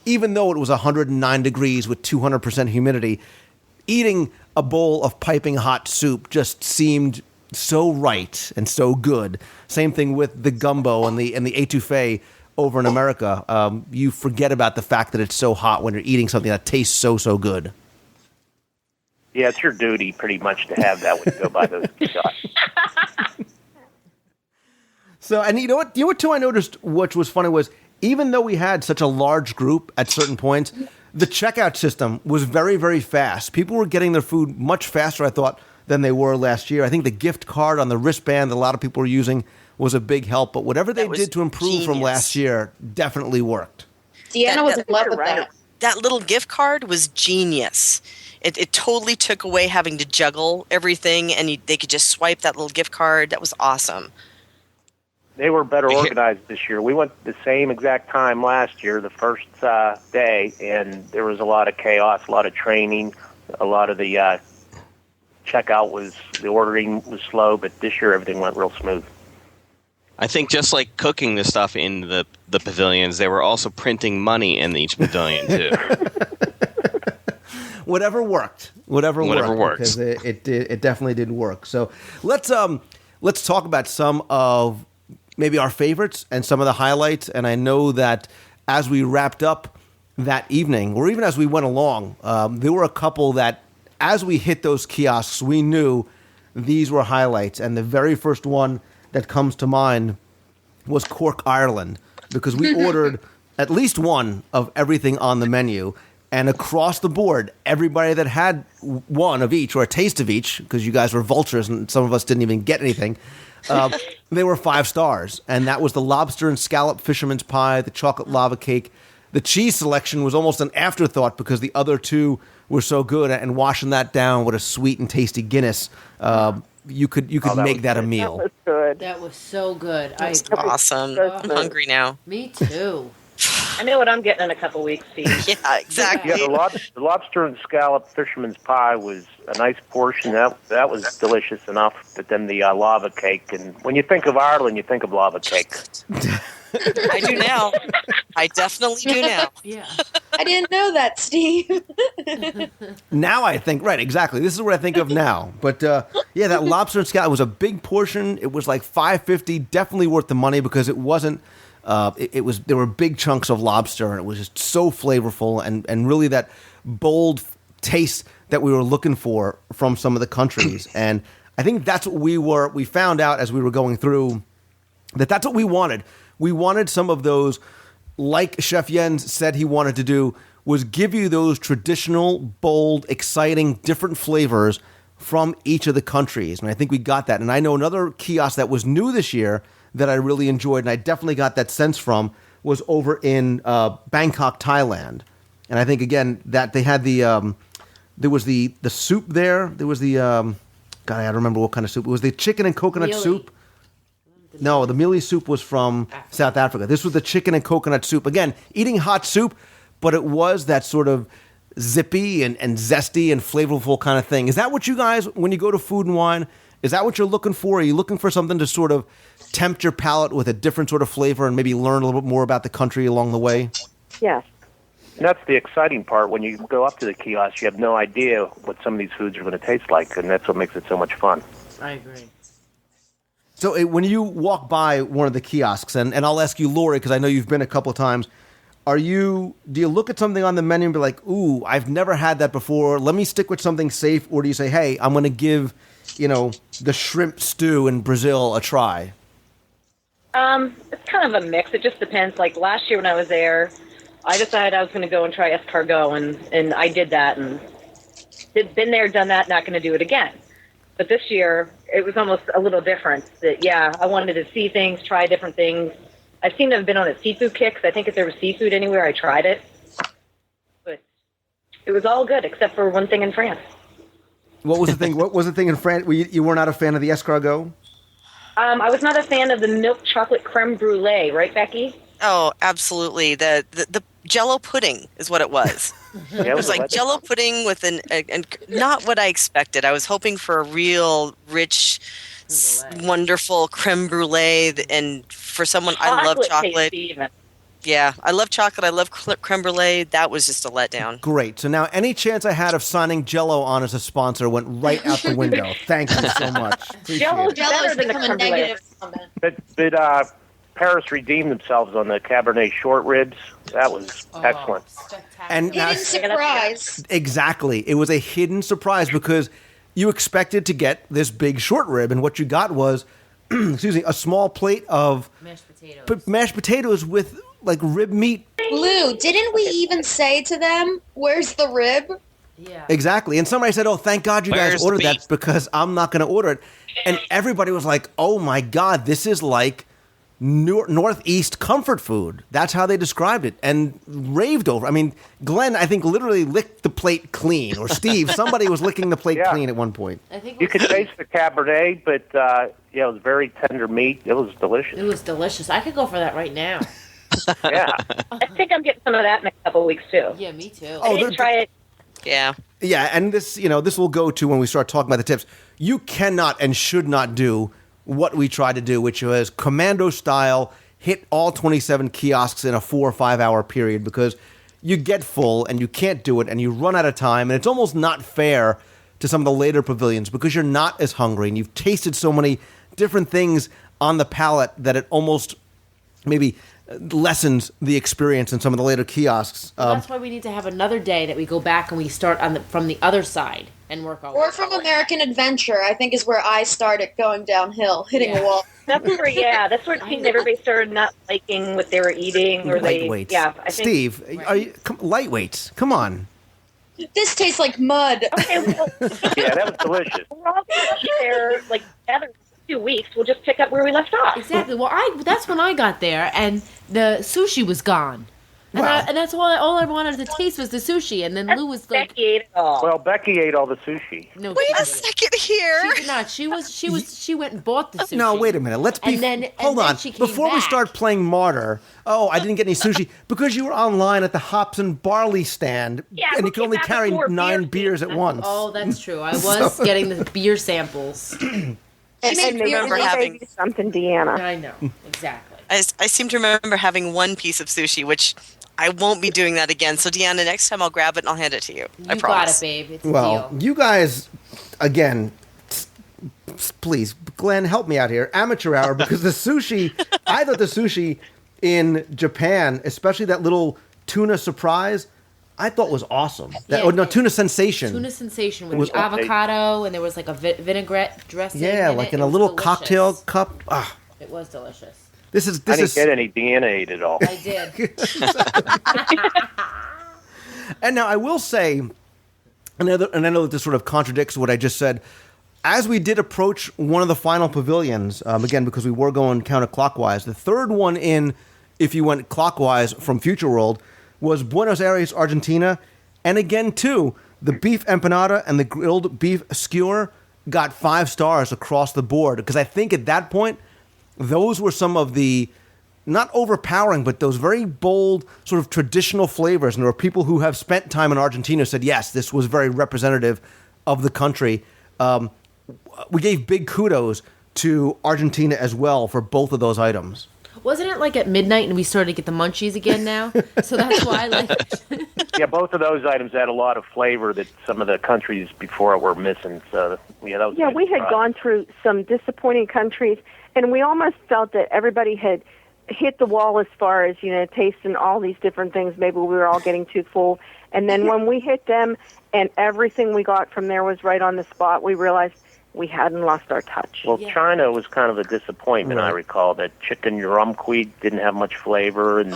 even though it was 109 degrees with 200% humidity, eating a bowl of piping hot soup just seemed so right and so good. Same thing with the gumbo and the étouffée over in America. You forget about the fact that it's so hot when you're eating something that tastes so good. Yeah, it's your duty pretty much to have that when you go by those kiosks. So, and you know what too I noticed, which was funny, was even though we had such a large group at certain points, the checkout system was very, very fast. People were getting their food much faster, I thought, than they were last year. I think the gift card on the wristband that a lot of people were using was a big help, but whatever they did to improve from last year definitely worked. Deanna was in love with that. That little gift card was genius. It totally took away having to juggle everything, and they could just swipe that little gift card. That was awesome. They were better organized this year. We went the same exact time last year, the first day, and there was a lot of chaos, a lot of training, a lot of the the ordering was slow, but this year everything went real smooth. I think just like cooking the stuff in the pavilions, they were also printing money in each pavilion too. Whatever works. Because it definitely did work. So let's talk about some of maybe our favorites and some of the highlights. And I know that as we wrapped up that evening, or even as we went along, there were a couple that, as we hit those kiosks, we knew these were highlights. And the very first one that comes to mind was Cork, Ireland, because we ordered at least one of everything on the menu. And across the board, everybody that had one of each, or a taste of each, because you guys were vultures and some of us didn't even get anything, they were 5 stars. And that was the lobster and scallop fisherman's pie, the chocolate lava cake. The cheese selection was almost an afterthought because the other two were so good. And washing that down with a sweet and tasty Guinness, you could make that a meal. That was good. That was so good. That was awesome. I'm hungry now. Me too. I know what I'm getting in a couple weeks, Steve. Yeah, exactly. Yeah, the lobster and scallop fisherman's pie was a nice portion. That was delicious enough. But then the lava cake, and when you think of Ireland, you think of lava cake. I do now. I definitely do now. Yeah. I didn't know that, Steve. Now I think, right, exactly. This is what I think of now. But yeah, that lobster and scallop was a big portion. It was like $5.50, definitely worth the money because it wasn't. There were big chunks of lobster, and it was just so flavorful and really that bold taste that we were looking for from some of the countries. And I think that's what we found out as we were going through, that's what we wanted. We wanted some of those, like Chef Jens said he wanted to do, was give you those traditional, bold, exciting, different flavors from each of the countries. And I think we got that. And I know another kiosk that was new this year that I really enjoyed, and I definitely got that sense from, was over in Bangkok, Thailand. And I think, again, that they had there was the soup there. There was the, God, I don't remember what kind of soup. It was the chicken and coconut Mealy. soup. No, the mealy soup was from South Africa. This was the chicken and coconut soup. Again, eating hot soup, but it was that sort of zippy and zesty and flavorful kind of thing. Is that what you guys, when you go to Food and Wine, is that what you're looking for? Are you looking for something to sort of tempt your palate with a different sort of flavor and maybe learn a little bit more about the country along the way? Yes. And that's the exciting part. When you go up to the kiosk, you have no idea what some of these foods are going to taste like, and that's what makes it so much fun. I agree. So when you walk by one of the kiosks, and I'll ask you, Lori, because I know you've been a couple of times, do you look at something on the menu and be like, ooh, I've never had that before, let me stick with something safe, or do you say, hey, I'm going to give, the shrimp stew in Brazil a try? It's kind of a mix. It just depends. Like last year when I was there, I decided I was going to go and try escargot, and I did that, and been there, done that, not going to do it again. But this year, it was almost a little different. That I wanted to see things, try different things. I seem to have been on a seafood kick, 'cause I think if there was seafood anywhere, I tried it. But it was all good, except for one thing in France. What was the thing? What was the thing in France? You were not a fan of the escargot? I was not a fan of the milk chocolate creme brulee, right, Becky? Oh, absolutely. The Jell-O pudding is what it was. It was like Jell-O pudding with and not what I expected. I was hoping for a real rich, wonderful creme brulee, and for someone I love chocolate. Yeah, I love chocolate. I love creme brulee. That was just a letdown. Great. So now any chance I had of signing Jell-O on as a sponsor went right out the window. Thank you so much. Jell-O's better than the creme brulee. But Paris redeemed themselves on the Cabernet short ribs. That was excellent. And hidden surprise. Exactly. It was a hidden surprise because you expected to get this big short rib, and what you got was, a small plate of mashed potatoes with like rib meat. Lou, didn't we even say to them, "Where's the rib?" Yeah. Exactly. And somebody said, "Oh, thank God you guys ordered that because I'm not going to order it." And everybody was like, "Oh my God, this is like Northeast comfort food." That's how they described it and raved over. I mean, Glenn, I think, literally licked the plate clean, or Steve, somebody was licking the plate clean at one point. I think you could taste the Cabernet, but it was very tender meat. It was delicious. It was delicious. I could go for that right now. Yeah. I think I'm getting some of that in a couple of weeks too. Yeah, me too. I didn't try it. Yeah. Yeah, and this will go to when we start talking about the tips. You cannot and should not do what we tried to do, which was commando style, hit all 27 kiosks in a 4 or 5 hour period, because you get full and you can't do it and you run out of time, and it's almost not fair to some of the later pavilions because you're not as hungry and you've tasted so many different things on the palate that it almost maybe lessens the experience in some of the later kiosks. That's why we need to have another day that we go back and we start from the other side and work all. Or from American Adventure, I think is where I started going downhill, hitting a wall. That's where everybody started not liking what they were eating, or lightweights. I think, Steve, lightweights. Come on. This tastes like mud. Okay, well, yeah, that was delicious. We're all there, like, together. 2 weeks, we'll just pick up where we left off. Exactly. Well, that's when I got there, and the sushi was gone. And, wow. And that's all I wanted to taste was the sushi, and then Lou was like, Becky ate it all. Well, Becky ate all the sushi. No, Wait a second here. She did not. She went and bought the sushi. No, wait a minute. Let's be. Hold on. Before we start playing martyr, I didn't get any sushi because you were online at the hops and barley stand, and you could only carry 9 beers at once. Oh, that's true. I was getting the beer samples. I remember having something, Deanna. I know, exactly. I seem to remember having one piece of sushi, which I won't be doing that again. So, Deanna, next time I'll grab it and I'll hand it to you. I promise. You got it, babe. It's a deal. You guys, again, please, Glenn, help me out here. Amateur hour, because the sushi, I thought the sushi in Japan, especially that little tuna surprise, I thought was awesome. Tuna sensation. Tuna sensation with the avocado, and there was like a vinaigrette dressing. Yeah, in like it. in a little cocktail cup. Ah. It was delicious. I didn't get any. Deanna ate it all. I did. And now I will say, and I know that this sort of contradicts what I just said. As we did approach one of the final pavilions, again, because we were going counterclockwise, the third one in, if you went clockwise from Future World, was Buenos Aires, Argentina. And again, too, the beef empanada and the grilled beef skewer got 5 stars across the board. Because I think at that point, those were some of the, not overpowering, but those very bold, sort of traditional flavors. And there were people who have spent time in Argentina who said, yes, this was very representative of the country. We gave big kudos to Argentina as well for both of those items. Wasn't it like at midnight and we started to get the munchies again now? So that's why, like... Yeah, both of those items had a lot of flavor that some of the countries before were missing. So, yeah, that was Yeah, we had gone through some disappointing countries, and we almost felt that everybody had hit the wall as far as, tasting all these different things. Maybe we were all getting too full. And then when we hit them and everything we got from there was right on the spot, we realized we hadn't lost our touch. Well, China was kind of a disappointment, I recall. That chicken rumqueek didn't have much flavor, and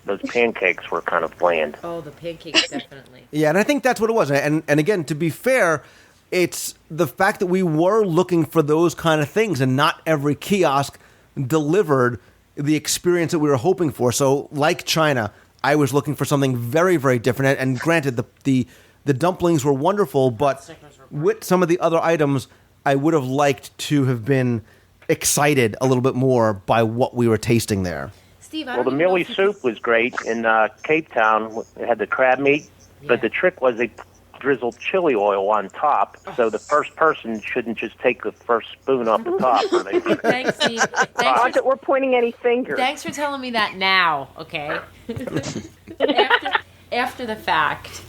those pancakes were kind of bland. Oh, the pancakes, definitely. Yeah, and I think that's what it was. And again, to be fair, it's the fact that we were looking for those kind of things, and not every kiosk delivered the experience that we were hoping for. So, like China, I was looking for something very, very different. And granted, the dumplings were wonderful, but with some of the other items, I would have liked to have been excited a little bit more by what we were tasting there. Steve, well, the mealy soup was great in Cape Town. It had the crab meat, but the trick was they drizzled chili oil on top, so the first person shouldn't just take the first spoon off the top. Thanks, Steve. Not that we're pointing any fingers. Thanks for telling me that now, okay? after the fact.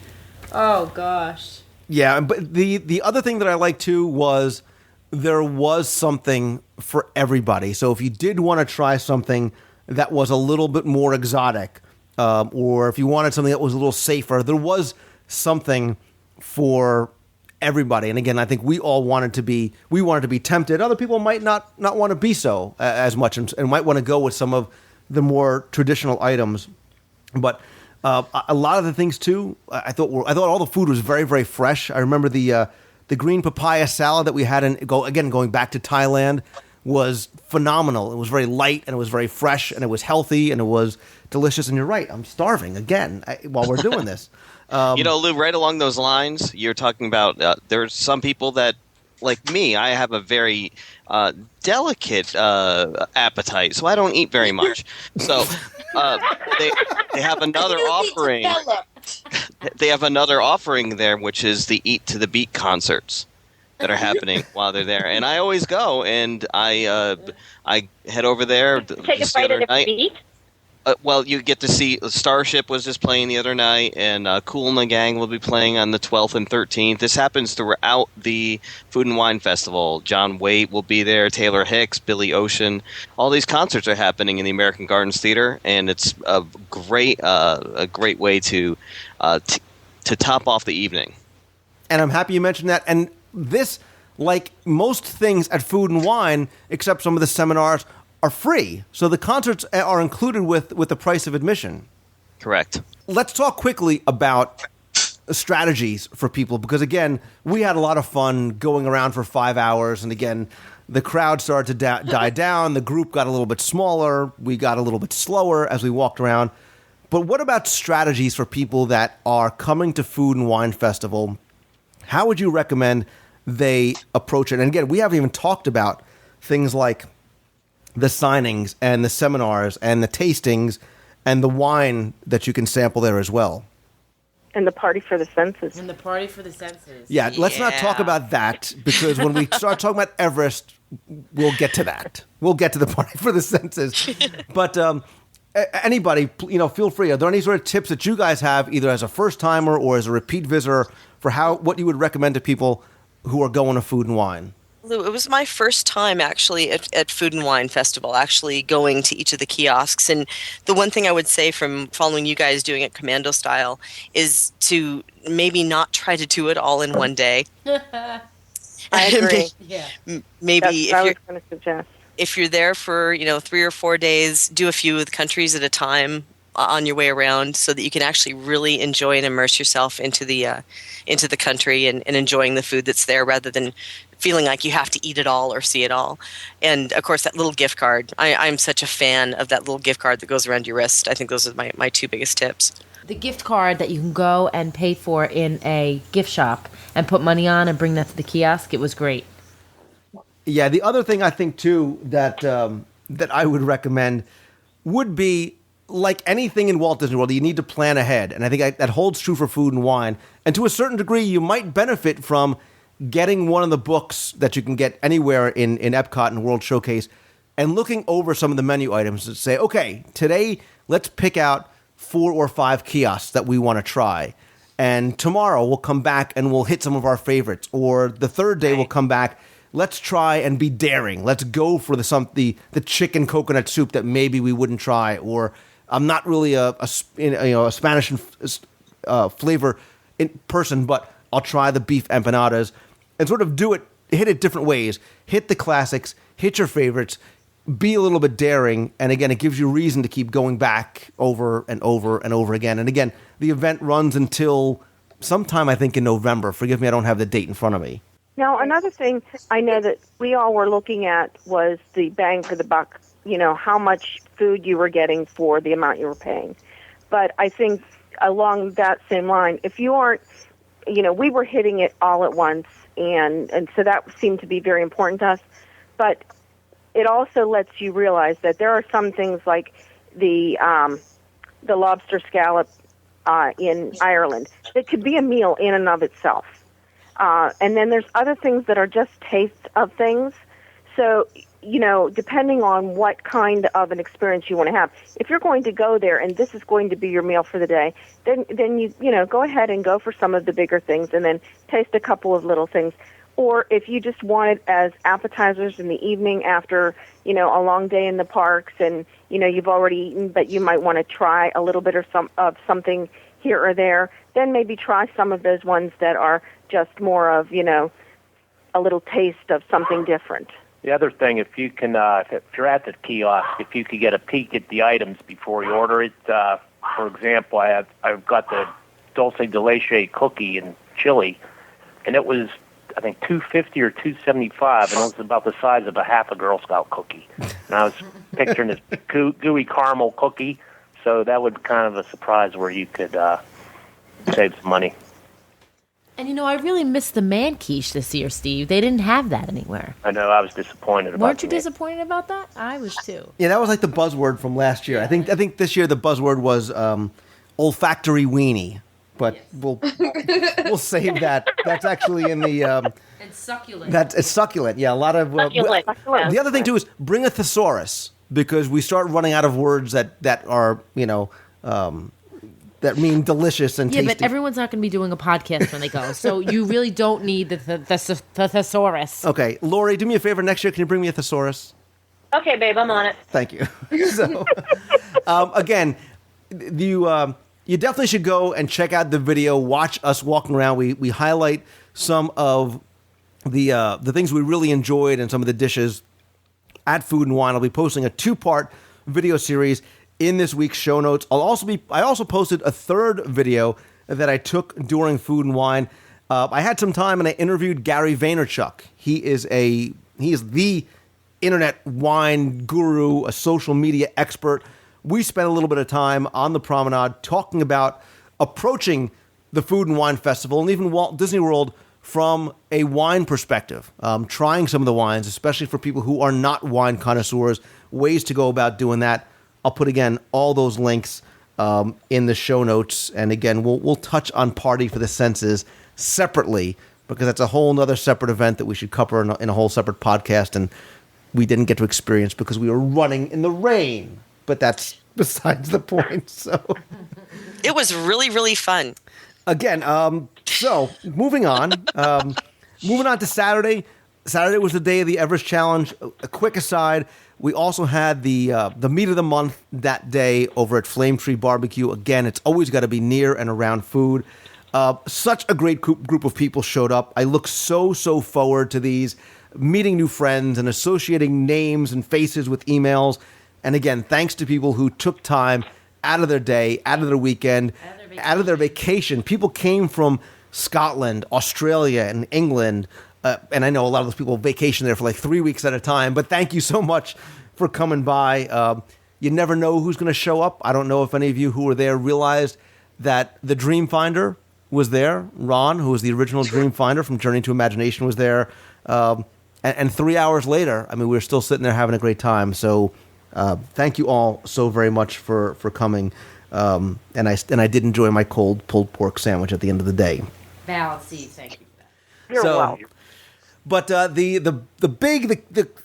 Oh, gosh. Yeah, but the other thing that I liked too was there was something for everybody. So if you did want to try something that was a little bit more exotic, or if you wanted something that was a little safer, there was something for everybody. And again, I think we wanted to be tempted. Other people might not want to be so as much, and might want to go with some of the more traditional items. But a lot of the things too, I thought all the food was very, very fresh. I remember the green papaya salad that we had going back to Thailand was phenomenal. It was very light and it was very fresh and it was healthy and it was delicious. And you're right, I'm starving again while we're doing this. Lou, right along those lines, you're talking about there's some people that, like me, I have a very delicate appetite, so I don't eat very much. So they have another offering. They have another offering there, which is the Eat to the Beat concerts that are happening while they're there. And I always go, and I head over there. Take a bite of the beat? Well, you get to see Starship was just playing the other night, and Kool and the Gang will be playing on the 12th and 13th. This happens throughout the Food and Wine Festival. John Waite will be there, Taylor Hicks, Billy Ocean. All these concerts are happening in the American Gardens Theater, and it's a great way to top off the evening. And I'm happy you mentioned that. And this, like most things at Food and Wine, except some of the seminars, are free. So the concerts are included with the price of admission. Correct. Let's talk quickly about strategies for people, because again, we had a lot of fun going around for 5 hours, and again, the crowd started to die down, the group got a little bit smaller, we got a little bit slower as we walked around. But what about strategies for people that are coming to Food and Wine Festival? How would you recommend they approach it? And again, we haven't even talked about things like the signings and the seminars and the tastings and the wine that you can sample there as well. And the party for the senses. Yeah, let's not talk about that, because when we start talking about Everest, we'll get to that. We'll get to the party for the senses. But anybody, feel free. Are there any sort of tips that you guys have, either as a first-timer or as a repeat visitor, for what you would recommend to people who are going to Food and Wine? Lou, it was my first time actually at Food and Wine Festival, actually going to each of the kiosks. And the one thing I would say from following you guys doing it commando style is to maybe not try to do it all in one day. I agree. Maybe that's what I was going to suggest. If you're there for 3 or 4 days, do a few of the countries at a time on your way around, so that you can actually really enjoy and immerse yourself into the country and enjoying the food that's there, rather than feeling like you have to eat it all or see it all. And of course, that little gift card. I'm such a fan of that little gift card that goes around your wrist. I think those are my two biggest tips. The gift card that you can go and pay for in a gift shop and put money on and bring that to the kiosk, it was great. Yeah, the other thing I think too that I would recommend would be, like anything in Walt Disney World, you need to plan ahead. And I think that holds true for Food and Wine. And to a certain degree, you might benefit from getting one of the books that you can get anywhere in Epcot and World Showcase, and looking over some of the menu items to say, okay, today let's pick out 4 or 5 kiosks that we want to try. And tomorrow we'll come back and we'll hit some of our favorites. Or the third day we'll come back. Let's try and be daring. Let's go for the chicken coconut soup that maybe we wouldn't try. Or I'm not really a Spanish flavor person, but I'll try the beef empanadas and sort of hit it different ways. Hit the classics, hit your favorites, be a little bit daring, and again, it gives you reason to keep going back over and over and over again. And again, the event runs until sometime, I think, in November. Forgive me, I don't have the date in front of me. Now, another thing I know that we all were looking at was the bang for the buck, how much food you were getting for the amount you were paying. But I think along that same line, if you aren't, we were hitting it all at once, and so that seemed to be very important to us. But it also lets you realize that there are some things like the lobster scallop in Ireland that could be a meal in and of itself. And then there's other things that are just tastes of things. So, depending on what kind of an experience you want to have, if you're going to go there and this is going to be your meal for the day, then you go ahead and go for some of the bigger things and then taste a couple of little things. Or if you just want it as appetizers in the evening after, a long day in the parks and, you've already eaten, but you might want to try a little bit of something here or there, then maybe try some of those ones that are just more of, a little taste of something different. The other thing, if you can, if you're at the kiosk, if you could get a peek at the items before you order it. For example, I've got the dulce de leche cookie and chili, and it was, I think, $2.50 or $2.75, and it was about the size of a half a Girl Scout cookie. And I was picturing this gooey caramel cookie, so that would kind of a surprise where you could save some money. And I really missed the man quiche this year, Steve. They didn't have that anywhere. I know, I was disappointed about it. Weren't you disappointed about that? I was too. Yeah, that was like the buzzword from last year. I think this year the buzzword was olfactory weenie. But we'll save that. That's actually in the and succulent. It's succulent. Yeah, a lot of Succulent. The other thing too is bring a thesaurus, because we start running out of words that are that mean delicious and tasty. Yeah, but everyone's not going to be doing a podcast when they go, so you really don't need the thesaurus. Okay, Lori, do me a favor. Next year, can you bring me a thesaurus? Okay, babe, I'm on it. Thank you. So, again, you definitely should go and check out the video. Watch us walking around. We highlight some of the things we really enjoyed and some of the dishes at Food and Wine. I'll be posting a 2-part video series in this week's show notes. I also posted a third video that I took during Food and Wine. I had some time and I interviewed Gary Vaynerchuk. He is the internet wine guru, a social media expert. We spent a little bit of time on the promenade talking about approaching the Food and Wine Festival and even Walt Disney World from a wine perspective, trying some of the wines, especially for people who are not wine connoisseurs, ways to go about doing that. I'll put, again, all those links in the show notes. And again, we'll touch on Party for the Senses separately, because that's a whole other separate event that we should cover in a whole separate podcast. And we didn't get to experience because we were running in the rain. But that's besides the point. So it was really, really fun. Again, so moving on. Moving on to Saturday. Saturday was the day of the Everest Challenge. A quick aside, we also had the meat of the month that day over at Flame Tree Barbecue. Again, it's always got to be near and around food. Such a great group of people showed up. I look so forward to these, meeting new friends and associating names and faces with emails. And again, thanks to people who took time out of their day, out of their weekend, out of their vacation. People came from Scotland, Australia, and England. And I know a lot of those people vacation there for like 3 weeks at a time. But thank you so much for coming by. You never know who's going to show up. I don't know if any of you who were there realized that the Dream Finder was there. Ron, who was the original Dream Finder from Journey to Imagination, was there. And 3 hours later, I mean, we were still sitting there having a great time. So thank you all so very much for coming. And I did enjoy my cold pulled pork sandwich at the end of the day. Valid, Steve. Thank you. You're welcome. But the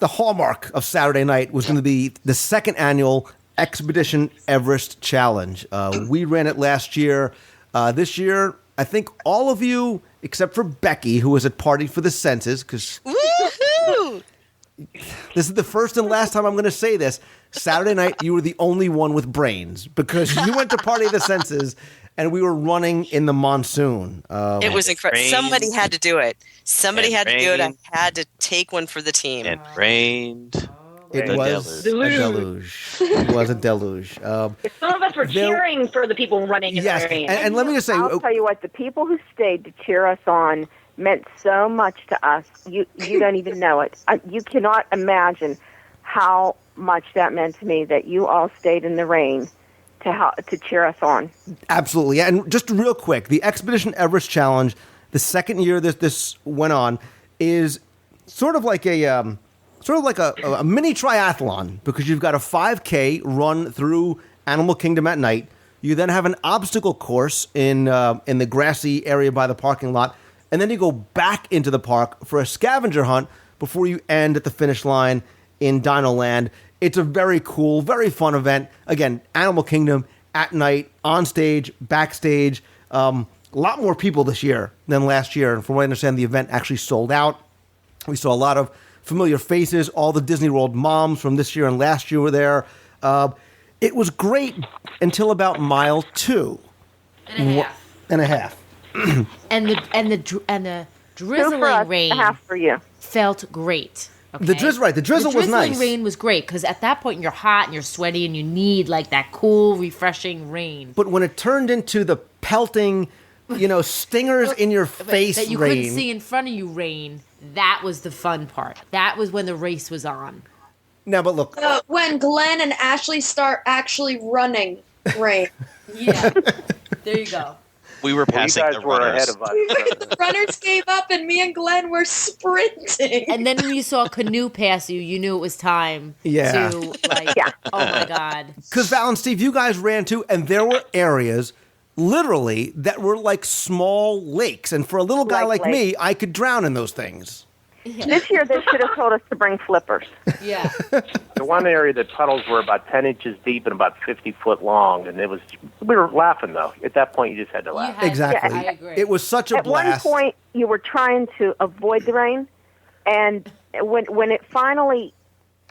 hallmark of Saturday night was going to be the second annual Expedition Everest Challenge. We ran it last year. This year, I think all of you, except for Becky, who was at Party for the Senses, because this is the first and last time I'm going to say this. Saturday night, you were the only one with brains because you went to Party of the Senses and we were running in the monsoon. It was incredible. Somebody had to do it. Somebody had to do it. I had to take one for the team. It rained. It was a deluge. It was a deluge. Some of us were cheering for the people running in the rain. And let me just say, I'll tell you what, the people who stayed to cheer us on meant so much to us. You don't even know it. You cannot imagine how much that meant to me that you all stayed in the rain to cheer us on. Absolutely. And just real quick, the Expedition Everest Challenge, the second year this went on, is sort of like a mini triathlon because you've got a 5K run through Animal Kingdom at night. You then have an obstacle course in the grassy area by the parking lot, and then you go back into the park for a scavenger hunt before you end at the finish line in Dino Land. It's a very cool, very fun event. Again, Animal Kingdom at night, on stage, backstage. A lot more people this year than last year. And from what I understand, the event actually sold out. We saw a lot of familiar faces. All the Disney World moms from this year and last year were there. It was great until about mile 2. And a half. And the drizzling rain half for you. felt great. Okay? The drizzle was nice. The drizzling rain was great because at that point you're hot and you're sweaty and you need like that cool, refreshing rain. But when it turned into the pelting, stingers in your face that you rain, couldn't see in front of you rain, that was the fun part. That was when the race was on. No, but look. When Glenn and Ashley start actually running rain. Yeah. There you go. We were passing you guys the were runners. ahead of us. The runners gave up and me and Glenn were sprinting. And then when you saw a canoe pass you, you knew it was time Yeah. to, oh my God. Because Val and Steve, you guys ran too, and there were areas literally that were like small lakes. And for a little guy like me, I could drown in those things. Yeah. This year, they should have told us to bring flippers. Yeah. The one area that puddles were about 10 inches deep and about 50 foot long, and we were laughing though. At that point, you just had to laugh. Exactly. I agree. It was such a blast. At one point, you were trying to avoid the rain, and when you finally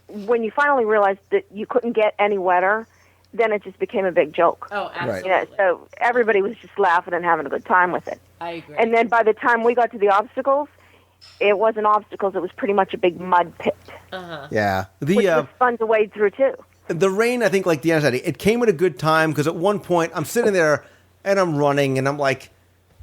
realized that you couldn't get any wetter, then it just became a big joke. Oh, absolutely. So everybody was just laughing and having a good time with it. I agree. And then by the time we got to the obstacles, it wasn't obstacles. It was pretty much a big mud pit. Uh-huh. Yeah. Which was fun to wade through, too. The rain, I think, like Deanna said, it came at a good time because at one point I'm sitting there and I'm running and I'm like,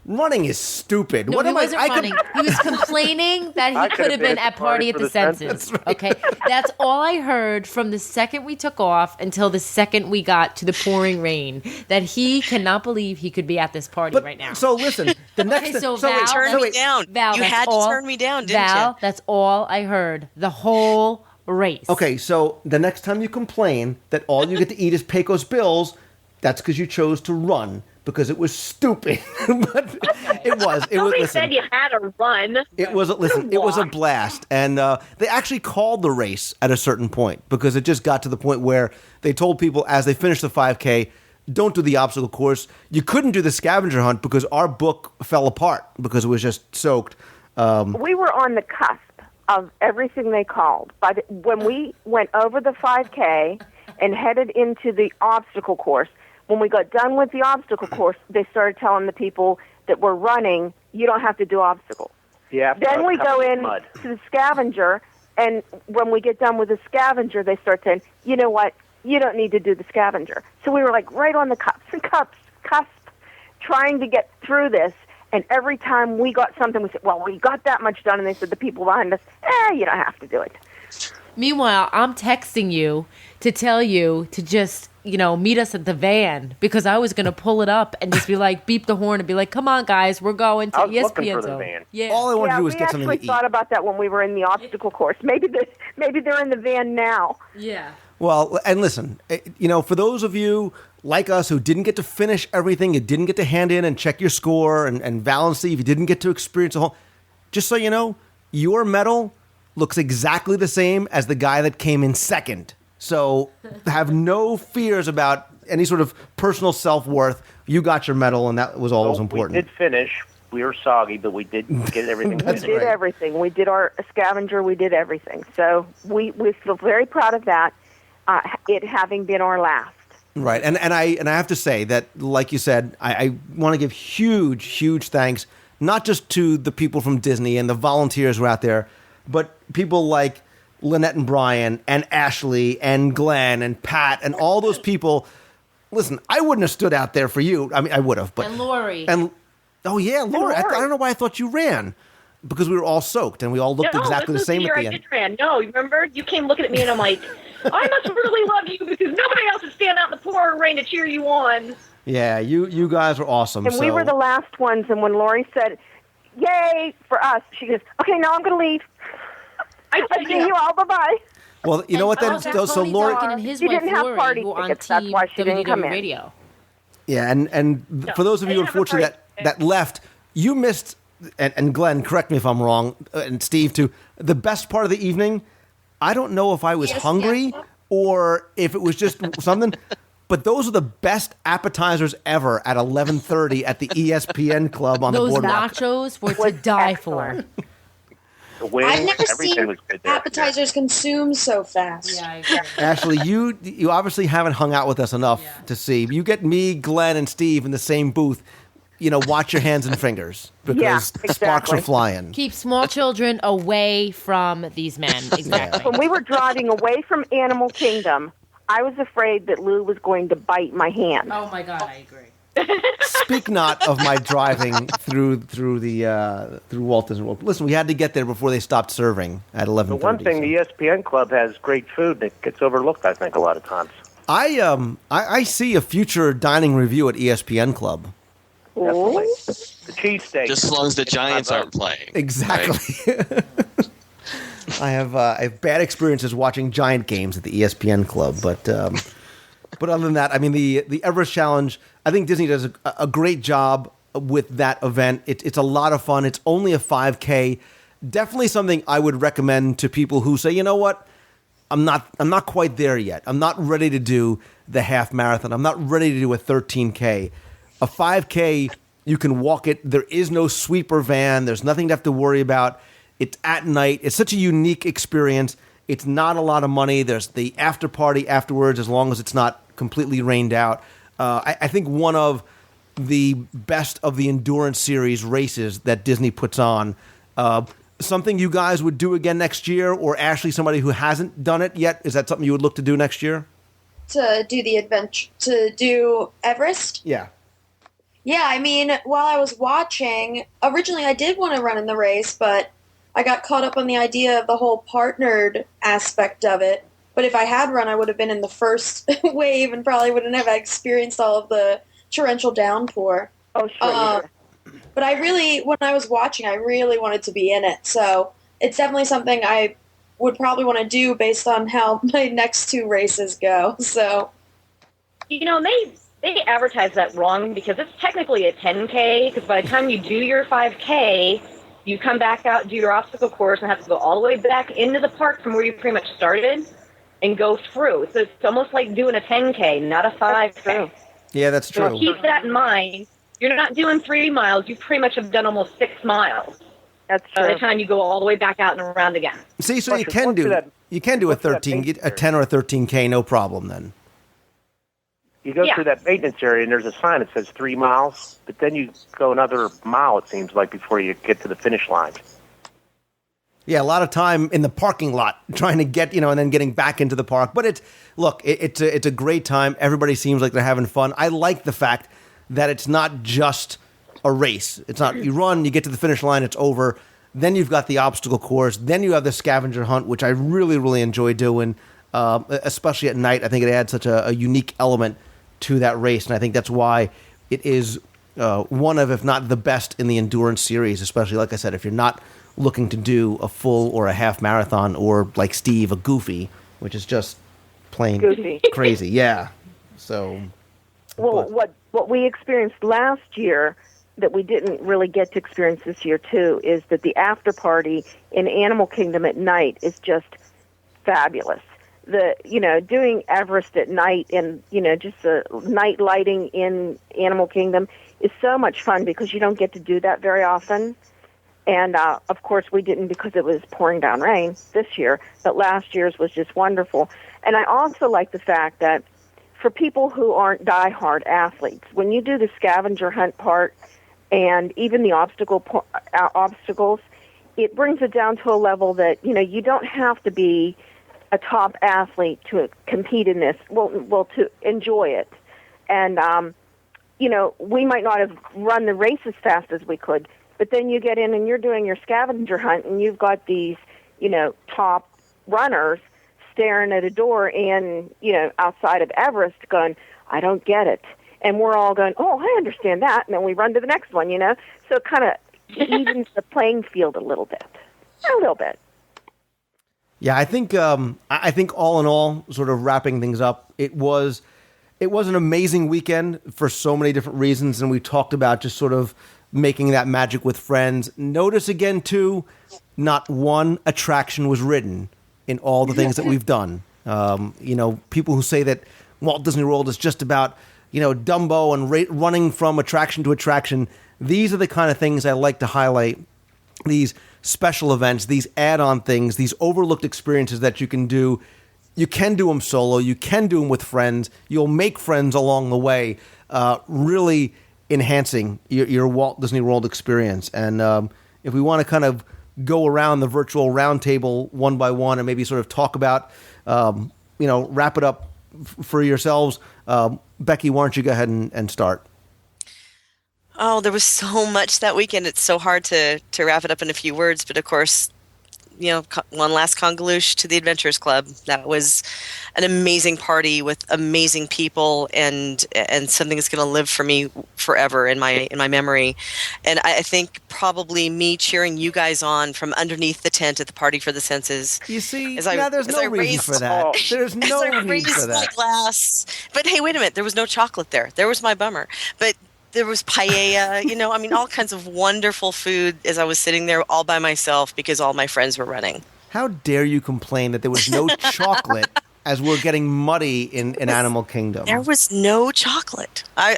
running is stupid. No, what he am wasn't I running. He was complaining that he could have been at Party at the Senses. Right. Okay, that's all I heard from the second we took off until the second we got to the pouring rain. That he cannot believe he could be at this party right now. So listen, the next Okay, so wait, Val, Turn me down. Val, You that's had all- to turn me down, didn't Val, you? that's all I heard. The whole race. Okay, so the next time you complain that all you get to eat is Pecos Bills, that's because you chose to run because it was stupid. But it was. Nobody listen, said you had to run. It was a blast, and they actually called the race at a certain point because it just got to the point where they told people as they finished the 5K, don't do the obstacle course. You couldn't do the scavenger hunt because our book fell apart because it was just soaked. We were on the cusp of everything they called. When we went over the 5K and headed into the obstacle course, when we got done with the obstacle course, they started telling the people that were running, you don't have to do obstacles. Yeah. Then we go in to the scavenger, and when we get done with the scavenger, they start saying, you know what, you don't need to do the scavenger. So we were like right on the cusp, trying to get through this. And every time we got something, we said, well, we got that much done. And they said, the people behind us, you don't have to do it. Meanwhile, I'm texting you to tell you to just, meet us at the van because I was going to pull it up and just be like, beep the horn and be like, come on, guys, we're going to I was ESPN looking for the Zone. van. Yeah. All I wanted to do was we get something to actually eat. thought about that when we were in the obstacle course. Maybe they're in the van now. Yeah. Well, and listen, for those of you like us who didn't get to finish everything, you didn't get to hand in and check your score, and Val and Steve, you didn't get to experience the whole. Just so you know, your medal looks exactly the same as the guy that came in second. So have no fears about any sort of personal self-worth. You got your medal, and that was always important. We did finish. We were soggy, but we did get everything finished. We did everything. We did our scavenger. We did everything. So we feel very proud of that, it having been our last. Right, and I have to say that, like you said, I want to give huge thanks, not just to the people from Disney and the volunteers who are out there, but people like Lynette and Brian and Ashley and Glenn and Pat and all those people. Listen, I wouldn't have stood out there for you. I mean, I would have, but and Lori. Oh, yeah, Lori. I don't know why I thought you ran. Because we were all soaked and we all looked exactly the same at the end. I did ran. No, you remember? You came looking at me and I'm like, I must really love you because nobody else would stand out in the pouring rain to cheer you on. Yeah, you guys were awesome. And we were the last ones, and when Lori said, yay, for us, she goes, okay, now I'm going to leave. I'll see you all. Bye-bye. Well, you know what then? So Lori... She didn't have party tickets. That's why she didn't come in. Radio. Yeah, and for those of you, unfortunately, that left, you missed, and Glenn, correct me if I'm wrong, and Steve too, the best part of the evening. I don't know if I was hungry or if it was just something, but those are the best appetizers ever at 11:30 at the ESPN Club on the boardwalk. Those nachos were to die for. The wings, I've never everything seen was good there. appetizers consume so fast. Yeah, I agree. Ashley, you obviously haven't hung out with us enough to see. You get me, Glenn, and Steve in the same booth. Watch your hands and fingers because sparks are flying. Keep small children away from these men. Exactly. When we were driving away from Animal Kingdom, I was afraid that Lou was going to bite my hand. Oh my God, I agree. Speak not of my driving through Walt Disney World. Listen, we had to get there before they stopped serving at 11:30. The one thing, the ESPN Club has great food that gets overlooked, I think, a lot of times. I see a future dining review at ESPN Club. Definitely. The cheesesteak. Just as long as the Giants aren't playing. Exactly. Right? I have bad experiences watching Giant games at the ESPN Club, but other than that, I mean the Everest Challenge. I think Disney does a great job with that event. It's a lot of fun. It's only a 5K. Definitely something I would recommend to people who say, you know what, I'm not quite there yet. I'm not ready to do the half marathon. I'm not ready to do a 13K. A 5K, you can walk it. There is no sweeper van. There's nothing to have to worry about. It's at night. It's such a unique experience. It's not a lot of money. There's the after party afterwards, as long as it's not completely rained out. I think one of the best of the endurance series races that Disney puts on. Something you guys would do again next year, or Ashley, somebody who hasn't done it yet, is that something you would look to do next year? To do the adventure, to do Everest? Yeah. Yeah, I mean, while I was watching, originally I did want to run in the race, but I got caught up on the idea of the whole partnered aspect of it. But if I had run, I would have been in the first wave and probably wouldn't have experienced all of the torrential downpour. Oh, sure. But when I was watching, I really wanted to be in it. So it's definitely something I would probably want to do based on how my next two races go. So, they advertise that wrong because it's technically a 10K, because by the time you do your 5K, you come back out, do your obstacle course, and have to go all the way back into the park from where you pretty much started and go through. So it's almost like doing a 10K, not a 5K. Yeah, that's true. So keep that in mind. You're not doing 3 miles. You pretty much have done almost 6 miles. That's true. By the time you go all the way back out and around again. See, so you can do a 10 or a 13K, no problem then. You go through that maintenance area, and there's a sign that says 3 miles, but then you go another mile, it seems like, before you get to the finish line. Yeah, a lot of time in the parking lot trying to get, and then getting back into the park. But it's a great time. Everybody seems like they're having fun. I like the fact that it's not just a race. It's not, you run, you get to the finish line, it's over. Then you've got the obstacle course. Then you have the scavenger hunt, which I really, really enjoy doing, especially at night. I think it adds such a unique element to that race, and I think that's why it is one of, if not the best in the endurance series, especially, like I said, if you're not looking to do a full or a half marathon, or like Steve, a goofy, which is just plain crazy. Yeah. So, what we experienced last year that we didn't really get to experience this year too is that the after party in Animal Kingdom at night is just fabulous. Doing Everest at night and, just the night lighting in Animal Kingdom is so much fun because you don't get to do that very often. And, of course, we didn't because it was pouring down rain this year, but last year's was just wonderful. And I also like the fact that for people who aren't diehard athletes, when you do the scavenger hunt part and even the obstacles, it brings it down to a level that, you don't have to be a top athlete to compete in this, well, to enjoy it. And, we might not have run the race as fast as we could, but then you get in and you're doing your scavenger hunt and you've got these, top runners staring at a door and, outside of Everest going, I don't get it. And we're all going, oh, I understand that. And then we run to the next one, So it kind of evens the playing field a little bit. A little bit. Yeah, I think all in all, sort of wrapping things up, it was an amazing weekend for so many different reasons, and we talked about just sort of making that magic with friends. Notice again, too, not one attraction was ridden in all the things that we've done. People who say that Walt Disney World is just about, Dumbo and running from attraction to attraction, these are the kind of things I like to highlight, these special events, these add-on things, these overlooked experiences that you can do. You can do them solo. You can do them with friends. You'll make friends along the way, really enhancing your Walt Disney World experience. And if we want to kind of go around the virtual roundtable one by one and maybe sort of talk about, wrap it up for yourselves, Becky, why don't you go ahead and start? Oh, there was so much that weekend. It's so hard to wrap it up in a few words. But of course, one last congaloosh to the Adventurers Club. That was an amazing party with amazing people, and something that's going to live for me forever in my memory. And I think probably me cheering you guys on from underneath the tent at the Party for the Senses. You see, there's no reason for that. There's no need for that. My glass. But hey, wait a minute. There was no chocolate there. There was my bummer. But there was paella, all kinds of wonderful food as I was sitting there all by myself because all my friends were running. How dare you complain that there was no chocolate as we're getting muddy in Animal Kingdom? There was no chocolate. I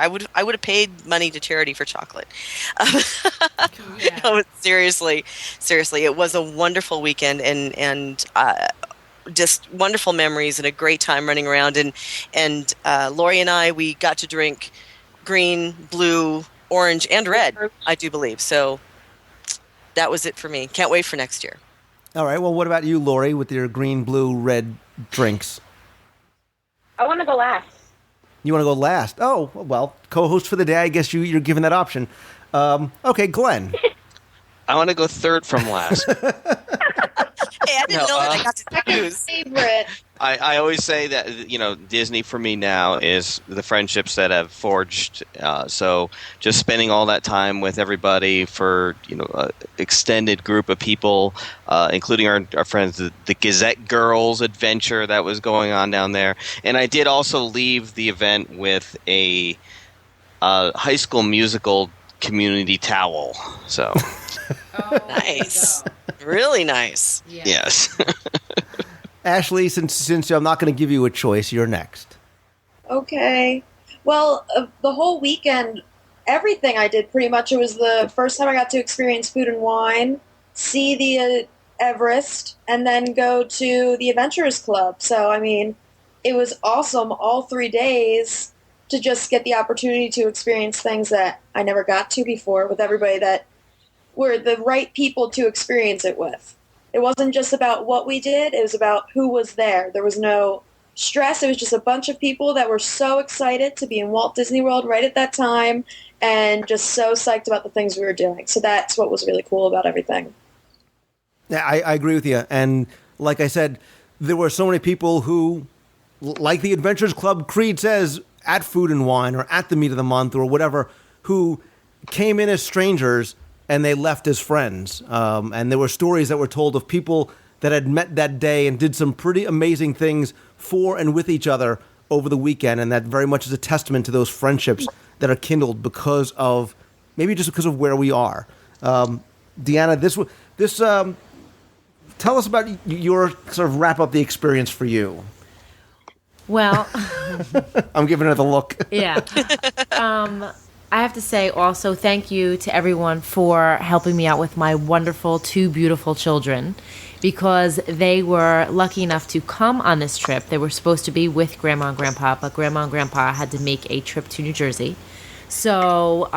would have paid money to charity for chocolate. No, seriously, it was a wonderful weekend and just wonderful memories and a great time running around. And Lori and I, we got to drink green, blue, orange, and red, I do believe. So that was it for me. Can't wait for next year. All right. Well, what about you, Lori, with your green, blue, red drinks? I want to go last. You want to go last? Oh, well, co-host for the day. I guess you're given that option. Okay, Glenn. I want to go third from last. Hey, I didn't know that I got to choose. Favorite. I always say that, Disney for me now is the friendships that have forged. So just spending all that time with everybody for, an extended group of people, including our friends, the Gazette Girls adventure that was going on down there. And I did also leave the event with a High School Musical community towel. So nice. Really nice. Yeah. Yes. Ashley, since I'm not going to give you a choice, you're next. Okay. Well, the whole weekend, everything I did pretty much. It was the first time I got to experience Food and Wine, see the Everest, and then go to the Adventurers Club. So, it was awesome all 3 days to just get the opportunity to experience things that I never got to before with everybody that were the right people to experience it with. It wasn't just about what we did, it was about who was there. There was no stress, it was just a bunch of people that were so excited to be in Walt Disney World right at that time and just so psyched about the things we were doing. So that's what was really cool about everything. Yeah, I agree with you. And like I said, there were so many people who, like the Adventurers Club Creed says, at Food and Wine or at the Meet of the Month or whatever, who came in as strangers and they left as friends. And there were stories that were told of people that had met that day and did some pretty amazing things for and with each other over the weekend. And that very much is a testament to those friendships that are kindled because of maybe just because of where we are. Deanna, this tell us about your sort of wrap up the experience for you. Well, I'm giving her the look. Yeah. I have to say also thank you to everyone for helping me out with my wonderful 2 beautiful children, because they were lucky enough to come on this trip. They were supposed to be with Grandma and Grandpa, but Grandma and Grandpa had to make a trip to New Jersey. So,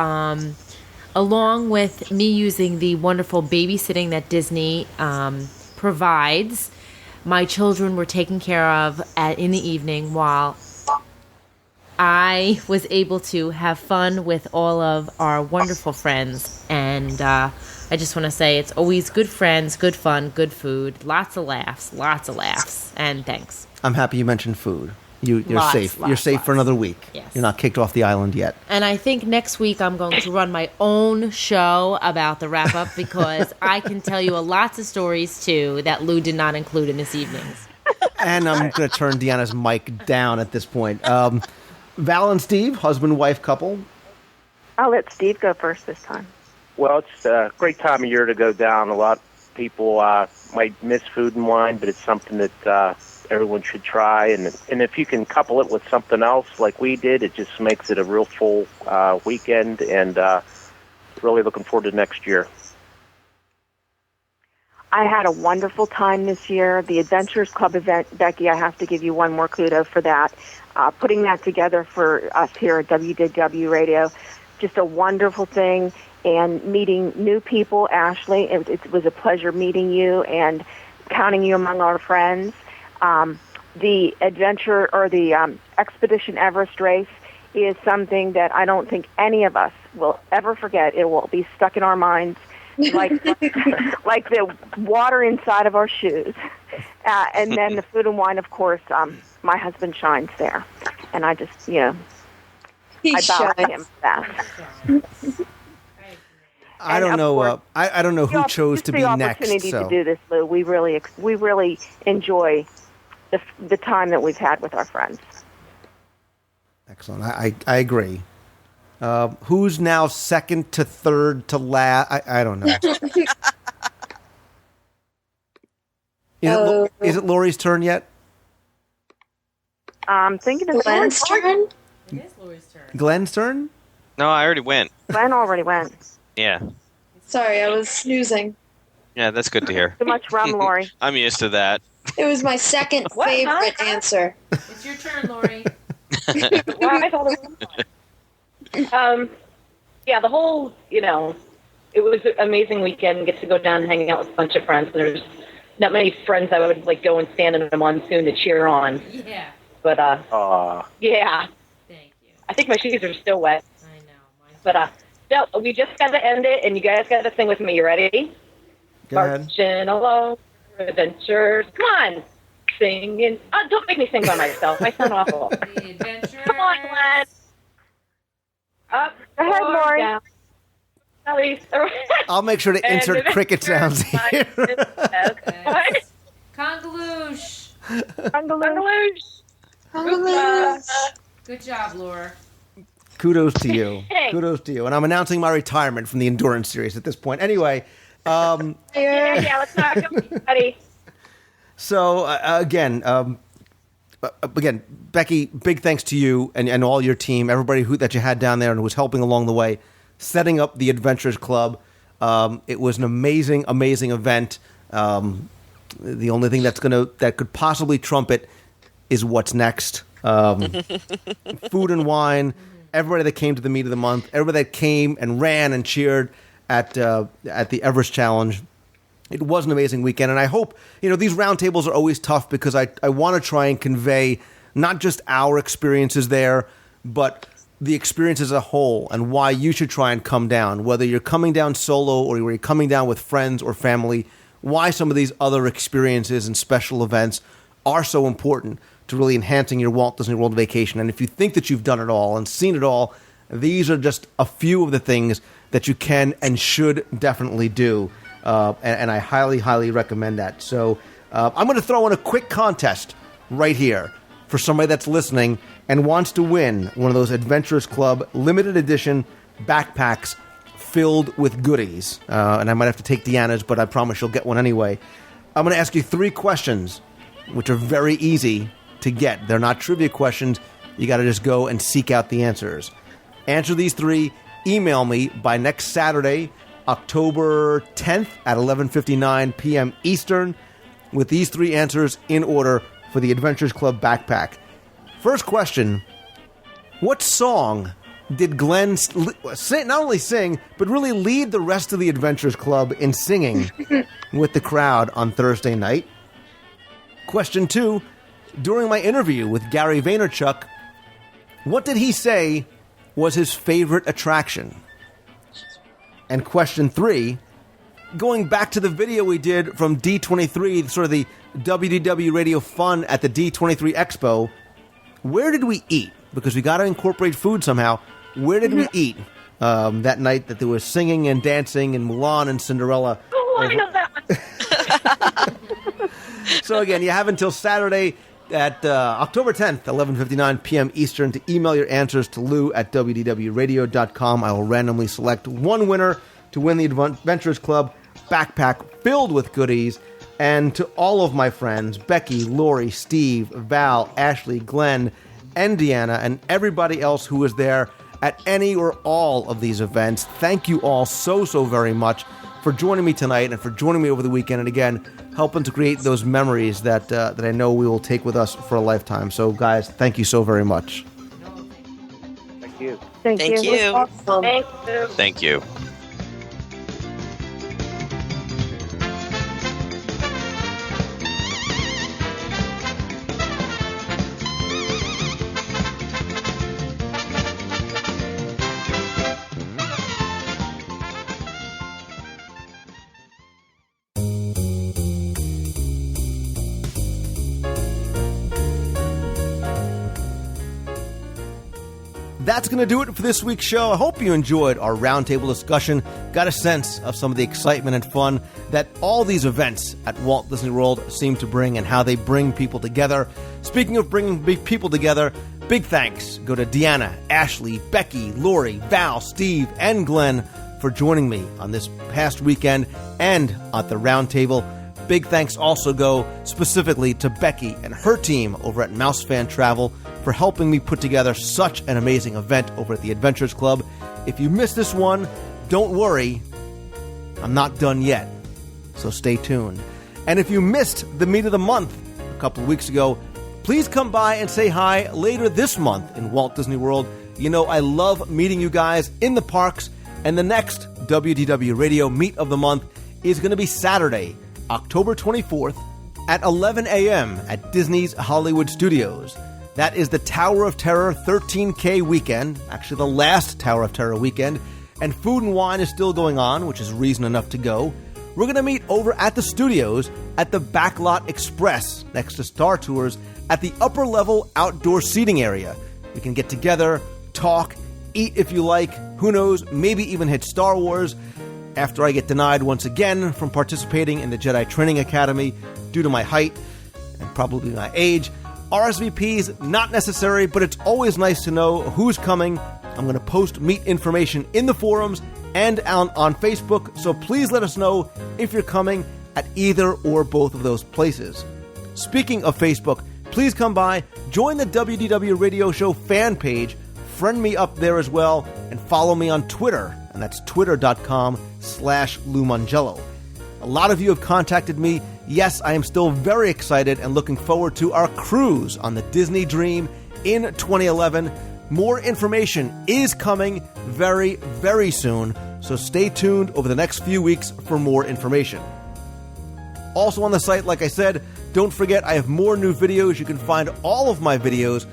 along with me using the wonderful babysitting that Disney provides, my children were taken care of in the evening while I was able to have fun with all of our wonderful friends. And I just want to say it's always good friends, good fun, good food, lots of laughs, and thanks. I'm happy you mentioned food. You're safe. You're safe for another week. Yes. You're not kicked off the island yet. And I think next week I'm going to run my own show about the wrap-up, because I can tell you lots of stories, too, that Lou did not include in this evening's. And I'm going to turn Deanna's mic down at this point. Val and Steve, husband-wife couple. I'll let Steve go first this time. Well, it's a great time of year to go down. A lot of people might miss Food and Wine, but it's something that everyone should try. And if you can couple it with something else like we did, it just makes it a real full weekend, and really looking forward to next year. I had a wonderful time this year. The Adventurers Club event, Becky, I have to give you one more kudo for that. Putting that together for us here at WDW Radio, just a wonderful thing. And meeting new people, Ashley, it was a pleasure meeting you and counting you among our friends. The adventure or the Expedition Everest race is something that I don't think any of us will ever forget. It will be stuck in our minds like like the water inside of our shoes. And then the Food and Wine, of course, my husband shines there. And I just, I bow to him for that. I don't know. I don't know who chose to be next. The opportunity to do this, Lou. We really enjoy the time that we've had with our friends. Excellent. I agree. Who's now second to third to last? I don't know. Is it Lori's turn yet? I'm thinking of Glenn's turn. It is Lori's turn. Glenn's turn? No, I already went. Glenn already went. Yeah. Sorry, I was snoozing. Yeah, that's good to hear. Too much rum, Lori. I'm used to that. It was my second favorite answer. It's your turn, Lori. Well, I thought it was yeah, the whole, it was an amazing weekend. Get to go down and hang out with a bunch of friends. There's not many friends I would go and stand in a monsoon to cheer on. Yeah. But Thank yeah. you. I think my shoes are still wet. I know. But so we just got to end it, and you guys got to sing with me. You ready? Go ahead. Marching along, adventures. Come on, singing. Oh, don't make me sing by myself. I sound awful. The adventure. Come on, Glenn. Up. Go ahead, Lori. Down. I'll make sure to insert cricket sounds here. Congaloosh. Good job, Laura. Kudos to you. Kudos to you. And I'm announcing my retirement from the endurance series at this point. Anyway. Yeah, let's talk about it. So, again, Becky, big thanks to you and all your team, everybody that you had down there and who was helping along the way, setting up the Adventurers Club. It was an amazing, amazing event. The only thing that could possibly trump it is what's next. Food and Wine, everybody that came to the meet of the month, everybody that came and ran and cheered at the Everest Challenge. It was an amazing weekend, and I hope, these roundtables are always tough because I want to try and convey not just our experiences there, but the experience as a whole and why you should try and come down, whether you're coming down solo or you're coming down with friends or family, why some of these other experiences and special events are so important to really enhancing your Walt Disney World vacation. And if you think that you've done it all and seen it all, these are just a few of the things that you can and should definitely do. And I highly, highly recommend that. So I'm going to throw in a quick contest right here for somebody that's listening and wants to win one of those Adventurers Club limited edition backpacks filled with goodies. And I might have to take Deanna's, but I promise you'll get one anyway. I'm going to ask you 3 questions, which are very easy to get. They're not trivia questions. You got to just go and seek out the answers. Answer these 3. Email me by next Saturday, October 10th at 11:59 p.m. Eastern, with these 3 answers in order for the Adventures Club backpack. First question, what song did Glenn not only sing, but really lead the rest of the Adventures Club in singing with the crowd on Thursday night? Question 2, during my interview with Gary Vaynerchuk, what did he say was his favorite attraction? And question 3, going back to the video we did from D23, sort of the WDW Radio Fun at the D23 Expo, where did we eat? Because we got to incorporate food somehow. Where did we eat that night that there was singing and dancing and Mulan and Cinderella? Oh, I know that one. So again, you have until Saturday at October 10th, 11:59 p.m. Eastern, to email your answers to Lou at WDWRadio.com. I will randomly select one winner to win the Adventures Club backpack filled with goodies. And to all of my friends, Becky, Lori, Steve, Val, Ashley, Glenn, and Deanna, and everybody else who was there at any or all of these events, thank you all so very much for joining me tonight and for joining me over the weekend, and again, helping to create those memories that I know we will take with us for a lifetime. So, guys, thank you so very much. Thank you. Thank you. Awesome. Thank you. Thank you. That's going to do it for this week's show. I hope you enjoyed our roundtable discussion, got a sense of some of the excitement and fun that all these events at Walt Disney World seem to bring and how they bring people together. Speaking of bringing people together, big thanks go to Deanna, Ashley, Becky, Lori, Val, Steve, and Glenn for joining me on this past weekend and at the roundtable. Big thanks also go specifically to Becky and her team over at Mousefan Travel for helping me put together such an amazing event over at the Adventures Club. If you missed this one, don't worry, I'm not done yet, so stay tuned. And if you missed the Meet of the Month a couple of weeks ago, please come by and say hi later this month in Walt Disney World. You know I love meeting you guys in the parks, and the next WDW Radio Meet of the Month is going to be Saturday, October 24th at 11 a.m. at Disney's Hollywood Studios. That is the Tower of Terror 13K weekend, actually the last Tower of Terror weekend, and Food and Wine is still going on, which is reason enough to go. We're going to meet over at the studios at the Backlot Express next to Star Tours at the upper level outdoor seating area. We can get together, talk, eat if you like, who knows, maybe even hit Star Wars. After I get denied once again from participating in the Jedi Training Academy due to my height and probably my age, RSVPs not necessary, but it's always nice to know who's coming. I'm going to post meet information in the forums and on Facebook, so please let us know if you're coming at either or both of those places. Speaking of Facebook, please come by, join the WDW Radio Show fan page, friend me up there as well, and follow me on Twitter, and that's twitter.com/Lou Mongello. A lot of you have contacted me. Yes, I am still very excited and looking forward to our cruise on the Disney Dream in 2011. More information is coming very, very soon, so stay tuned over the next few weeks for more information. Also on the site, like I said, don't forget I have more new videos. You can find all of my videos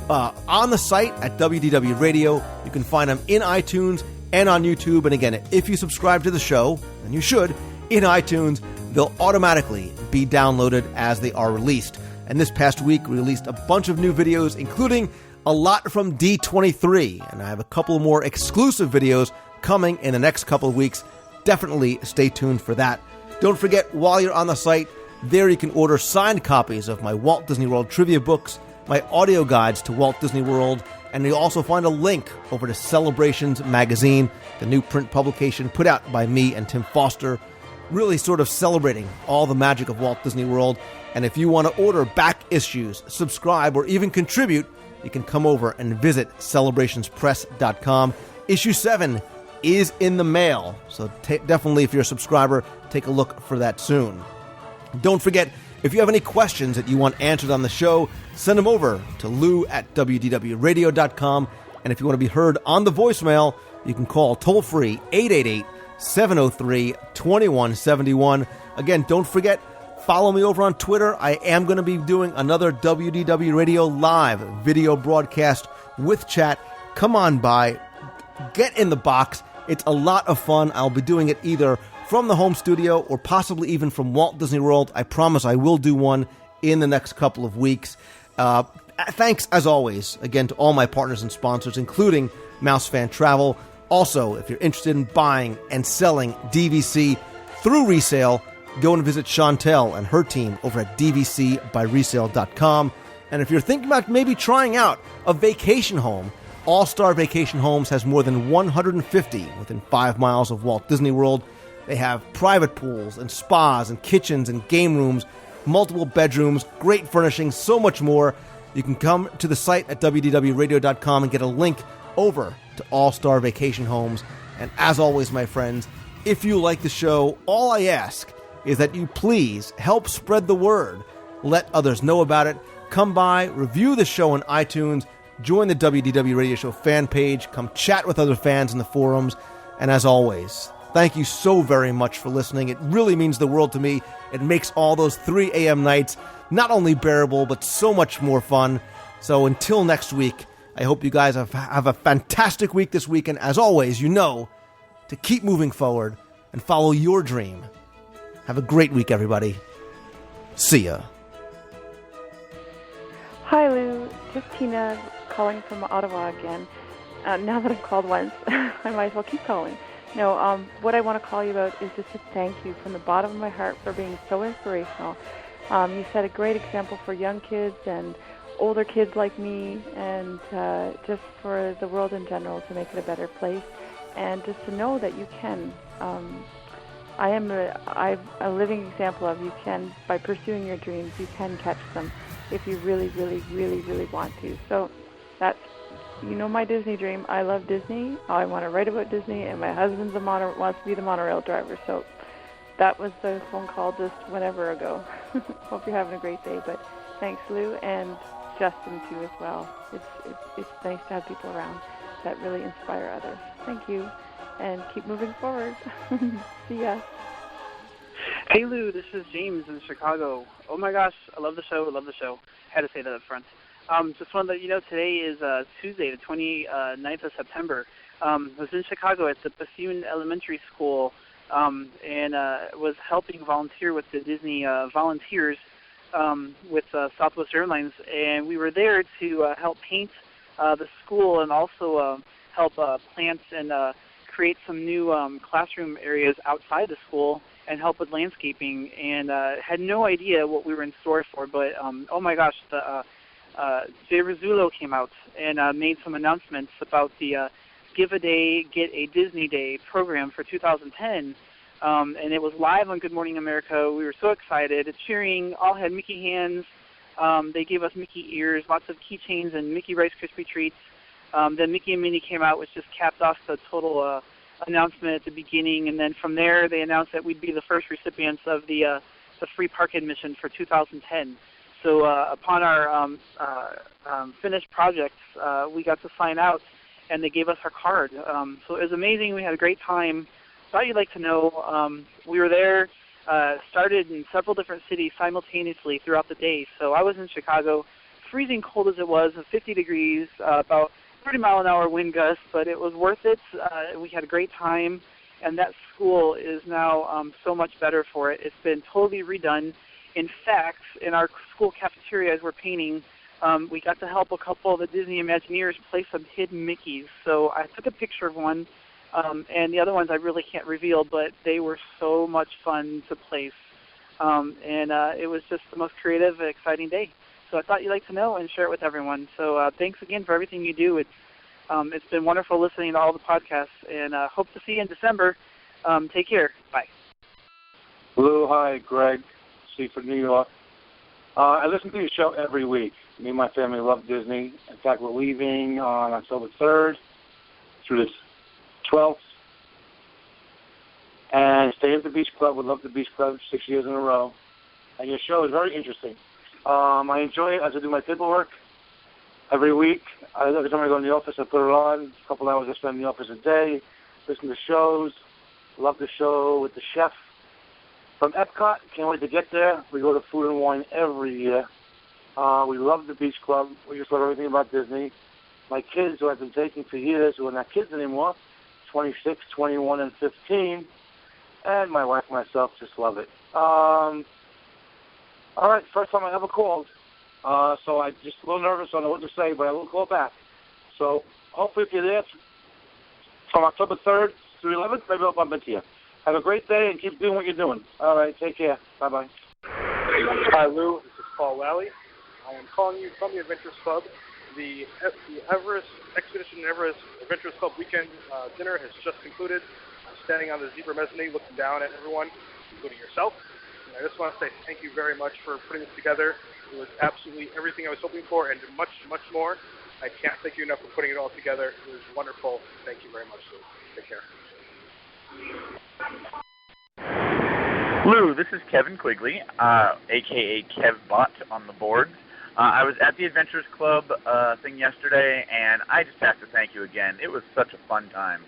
on the site at WDW Radio. You can find them in iTunes and on YouTube. And again, if you subscribe to the show, and you should, in iTunes, they'll automatically be downloaded as they are released. And this past week, we released a bunch of new videos, including a lot from D23. And I have a couple more exclusive videos coming in the next couple of weeks. Definitely stay tuned for that. Don't forget, while you're on the site, there you can order signed copies of my Walt Disney World trivia books, my audio guides to Walt Disney World, And you'll also find a link over to Celebrations Magazine, the new print publication put out by me and Tim Foster, really sort of celebrating all the magic of Walt Disney World. And if you want to order back issues, subscribe, or even contribute, you can come over and visit celebrationspress.com. Issue 7 is in the mail, so definitely, if you're a subscriber, take a look for that soon. Don't forget, if you have any questions that you want answered on the show, send them over to lou@wdwradio.com. And if you want to be heard on the voicemail, you can call toll-free 888-703-2171. Again, don't forget, follow me over on Twitter. I am going to be doing another WDW Radio Live video broadcast with chat. Come on by. Get in the box. It's a lot of fun. I'll be doing it either from the home studio or possibly even from Walt Disney World. I promise I will do one in the next couple of weeks. Thanks, as always, again, to all my partners and sponsors, including Mouse Fan Travel. Also, if you're interested in buying and selling DVC through resale, go and visit Chantel and her team over at dvcbyresale.com. And if you're thinking about maybe trying out a vacation home, All-Star Vacation Homes has more than 150 within 5 miles of Walt Disney World. They have private pools and spas and kitchens and game rooms, multiple bedrooms, great furnishings, so much more. You can come to the site at WDWRadio.com and get a link over to All-Star Vacation Homes. And as always, my friends, if you like the show, all I ask is that you please help spread the word. Let others know about it. Come by, review the show on iTunes, join the WDW Radio Show fan page, come chat with other fans in the forums. And as always, thank you so very much for listening. It really means the world to me. It makes all those 3 a.m. nights not only bearable, but so much more fun. So until next week, I hope you guys have a fantastic week this week. And as always, you know to keep moving forward and follow your dream. Have a great week, everybody. See ya. Hi, Lou. Just Tina calling from Ottawa again. Now that I've called once, I might as well keep calling. No, what I want to call you about is just to thank you from the bottom of my heart for being so inspirational. You set a great example for young kids and older kids like me, and just for the world in general, to make it a better place, and just to know that you can. I'm a living example of you can, by pursuing your dreams, you can catch them if you really, really, really, really want to. So that's, you know, my Disney dream. I love Disney. I want to write about Disney, and my husband's wants to be the monorail driver. So that was the phone call just whenever ago. Hope you're having a great day. But thanks, Lou, and Justin too as well. It's nice to have people around that really inspire others. Thank you, and keep moving forward. See ya. Hey Lou, this is James in Chicago. Oh my gosh, I love the show, I love the show. Had to say that up front. Just wanted to let you know today is Tuesday, the 29th of September. I was in Chicago at the Bethune Elementary School and was helping volunteer with the Disney volunteers with Southwest Airlines. And we were there to help paint the school and also help plant and create some new classroom areas outside the school and help with landscaping, and had no idea what we were in store for. But oh my gosh, Jay Rizzullo came out and made some announcements about the Give a Day, Get a Disney Day program for 2010, and it was live on Good Morning America. We were so excited, cheering. All had Mickey hands. They gave us Mickey ears, lots of keychains, and Mickey Rice Krispie treats. Then Mickey and Minnie came out, which just capped off the total announcement at the beginning, and then from there they announced that we'd be the first recipients of the free park admission for 2010. So upon our finished projects, we got to sign out, and they gave us our card. So it was amazing. We had a great time. Thought you'd like to know, we were there, started in several different cities simultaneously throughout the day. So I was in Chicago, freezing cold as it was, 50 degrees, about 30-mile-an-hour wind gusts, but it was worth it. We had a great time, and that school is now so much better for it. It's been totally redone. In fact, in our school cafeteria as we're painting, we got to help a couple of the Disney Imagineers place some hidden Mickeys. So I took a picture of one, and the other ones I really can't reveal, but they were so much fun to place. And it was just the most creative, exciting day. so I thought you'd like to know and share it with everyone. So thanks again for everything you do. It's been wonderful listening to all the podcasts, and hope to see you in December. Take care. Bye. Lou, hi, Greg, Seaford, New York. I listen to your show every week. Me and my family love Disney. In fact, we're leaving on October 3rd through the 12th. And stay at the Beach Club. We love the Beach Club 6 years in a row. And your show is very interesting. I enjoy it as I do my paperwork every week. Every time I go in the office, I put it on. A couple hours I spend in the office a day. Listen to shows. Love the show with the chef from Epcot. Can't wait to get there. We go to Food and Wine every year. We love the Beach Club. We just love everything about Disney. My kids, who I've been taking for years, who are not kids anymore, 26, 21, and 15, and my wife and myself just love it. All right, first time I ever called, so I'm just a little nervous. I don't know what to say, but I will call back. So hopefully if you're there from October 3rd through 11th, maybe I'll bump into you. Have a great day and keep doing what you're doing. All right, take care. Bye-bye. Hi, Lou. This is Paul Lally. I am calling you from the Adventurers Club. The Everest Expedition Everest Adventurers Club weekend dinner has just concluded. I'm standing on the zebra mezzanine looking down at everyone, including yourself. And I just want to say thank you very much for putting this together. It was absolutely everything I was hoping for and much, much more. I can't thank you enough for putting it all together. It was wonderful. Thank you very much, Lou. Take care. Lou, this is Kevin Quigley, a.k.a. KevBot on the board. I was at the Adventurers Club thing yesterday, and I just have to thank you again. It was such a fun time.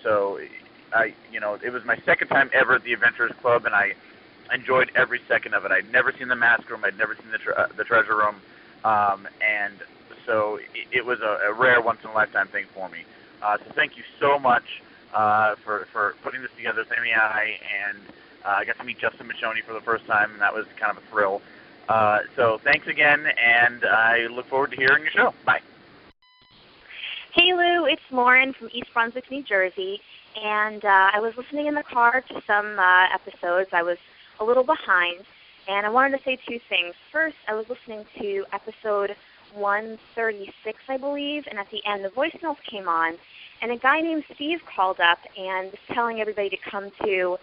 It was my second time ever at the Adventurers Club, and I enjoyed every second of it. I'd never seen the Mask Room. I'd never seen the Treasure Room. And so it was a rare once-in-a-lifetime thing for me. So thank you so much for putting this together with Amy and I got to meet Justin Michoni for the first time, and that was kind of a thrill. So thanks again, and I look forward to hearing your show. Bye. Hey, Lou. It's Lauren from East Brunswick, New Jersey, and I was listening in the car to some episodes. I was a little behind, and I wanted to say two things. First, I was listening to episode 136, I believe, and at the end, the voicemails came on, and a guy named Steve called up and was telling everybody to come to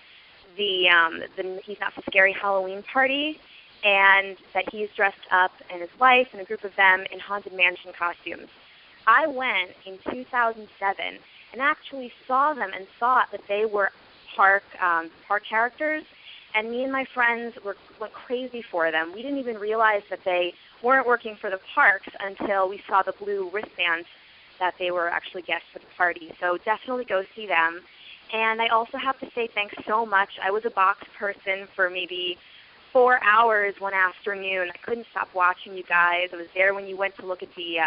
the He's Not So Scary Halloween party, and that he's dressed up and his wife and a group of them in Haunted Mansion costumes. I went in 2007 and actually saw them and thought that they were park characters, and me and my friends went crazy for them. We didn't even realize that they weren't working for the parks until we saw the blue wristbands that they were actually guests for the party. So definitely go see them. And I also have to say thanks so much. I was a box person for maybe 4 hours one afternoon. I couldn't stop watching you guys. I was there when you went to look at the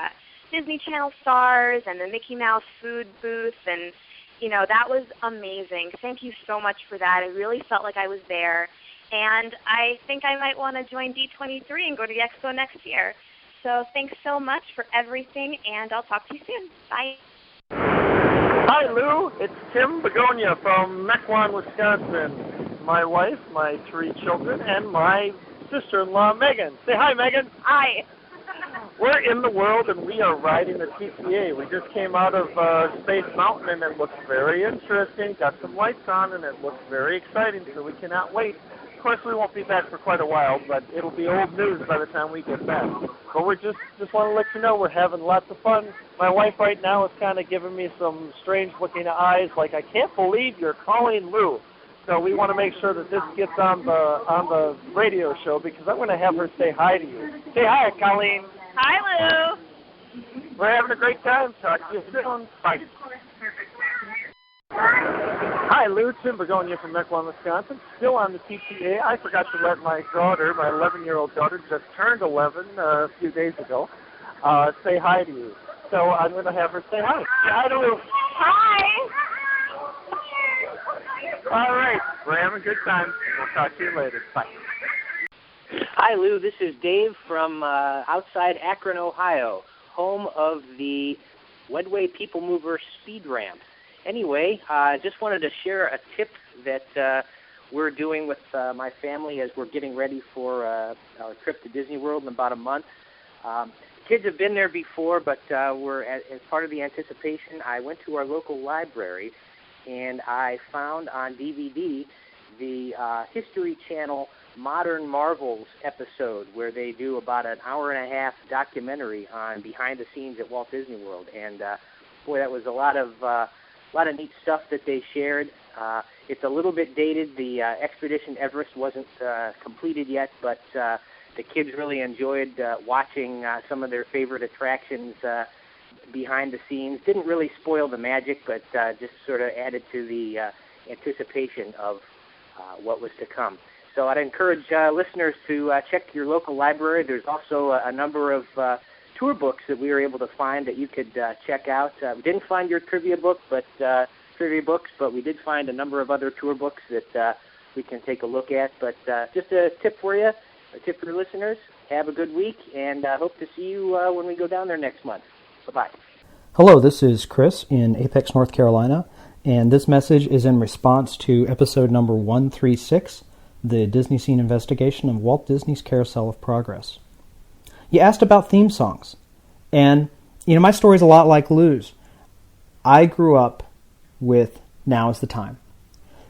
Disney Channel stars and the Mickey Mouse food booth, and that was amazing. Thank you so much for that. I really felt like I was there, and I think I might want to join D23 and go to the expo next year. So thanks so much for everything, and I'll talk to you soon. Bye. Hi, Lou. It's Tim Begonia from Mequon, Wisconsin. My wife, my 3 children, and my sister-in-law, Megan. Say hi, Megan. Hi. We're in the world, and we are riding the TTA. We just came out of Space Mountain, and it looks very interesting. Got some lights on, and it looks very exciting, so we cannot wait. Of course, we won't be back for quite a while, but it'll be old news by the time we get back. But we just want to let you know we're having lots of fun. My wife right now is kind of giving me some strange-looking eyes, like, I can't believe you're calling Lou. So we want to make sure that this gets on the radio show, because I'm going to have her say hi to you. Say hi, Colleen. Hi, Lou. We're having a great time. Talk to you soon. Bye. Hi, Lou. Tim Begonia from Mequon, Wisconsin. Still on the TTA. I forgot to let my daughter, my 11-year-old daughter, just turned 11 a few days ago, say hi to you. So I'm going to have her say hi. Hi to Lou. Hi. All right. We're having a good time. We'll talk to you later. Bye. Hi, Lou. This is Dave from outside Akron, Ohio, home of the Wedway People Mover speed ramp. Anyway, I just wanted to share a tip that we're doing with my family as we're getting ready for our trip to Disney World in about a month. Kids have been there before, but as part of the anticipation, I went to our local library, and I found on DVD the History Channel Modern Marvels episode, where they do about an hour-and-a-half documentary on behind the scenes at Walt Disney World. And boy, that was a lot of neat stuff that they shared. It's a little bit dated. The Expedition Everest wasn't completed yet, but the kids really enjoyed watching some of their favorite attractions behind the scenes. Didn't really spoil the magic, but just sort of added to the anticipation of what was to come. So I'd encourage listeners to check your local library. There's also a number of tour books that we were able to find that you could check out. We didn't find your trivia books, but we did find a number of other tour books that we can take a look at. But just a tip for you. A tip for your listeners, have a good week, and hope to see you when we go down there next month. Bye-bye. Hello, this is Chris in Apex, North Carolina, and this message is in response to episode number 136, the Disney Scene Investigation of Walt Disney's Carousel of Progress. You asked about theme songs, and, my story's a lot like Lou's. I grew up with Now Is the Time.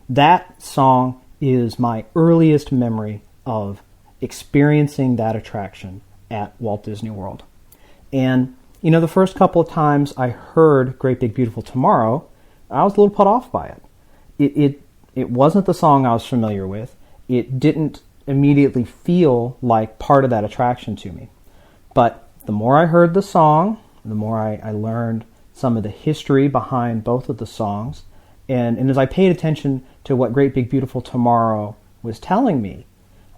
That song is my earliest memory of experiencing that attraction at Walt Disney World. And, the first couple of times I heard Great Big Beautiful Tomorrow, I was a little put off by it. It wasn't the song I was familiar with. It didn't immediately feel like part of that attraction to me. But the more I heard the song, the more I learned some of the history behind both of the songs. And as I paid attention to what Great Big Beautiful Tomorrow was telling me,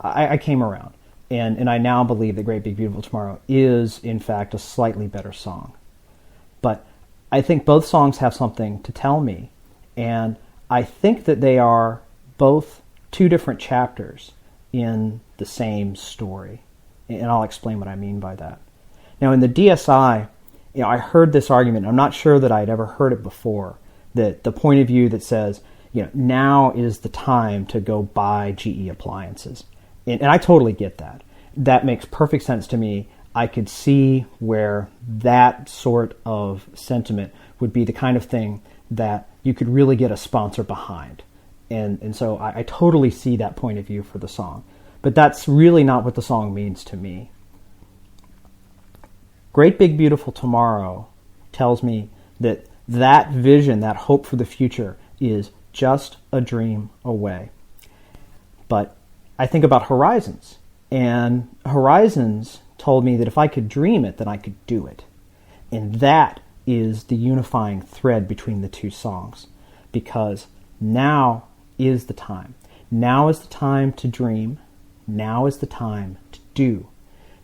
I came around, and I now believe that Great Big Beautiful Tomorrow is, in fact, a slightly better song. But I think both songs have something to tell me, and I think that they are both two different chapters in the same story, and I'll explain what I mean by that. Now, in the DSI, I heard this argument. I'm not sure that I'd ever heard it before, that the point of view that says, now is the time to go buy GE appliances. And I totally get that. That makes perfect sense to me. I could see where that sort of sentiment would be the kind of thing that you could really get a sponsor behind. And so I totally see that point of view for the song. But that's really not what the song means to me. Great Big Beautiful Tomorrow tells me that vision, that hope for the future, is just a dream away. But I think about Horizons, and Horizons told me that if I could dream it, then I could do it. And that is the unifying thread between the two songs, because now is the time. Now is the time to dream. Now is the time to do.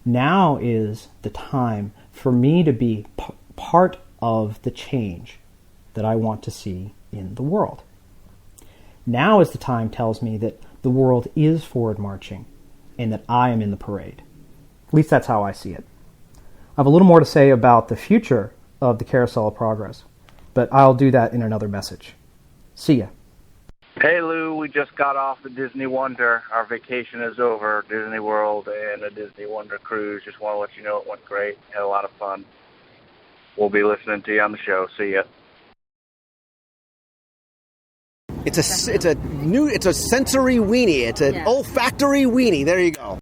Now is the time for me to be part of the change that I want to see in the world. Now is the time tells me that the world is forward marching and that I am in the parade. At least that's how I see it. I have a little more to say about the future of the Carousel of Progress, but I'll do that in another message. See ya. Hey Lou, we just got off the Disney Wonder. Our vacation is over, Disney World and a Disney Wonder cruise. Just want to let you know it went great. Had a lot of fun. We'll be listening to you on the show. See ya. It's a sensory weenie. It's an olfactory weenie. There you go.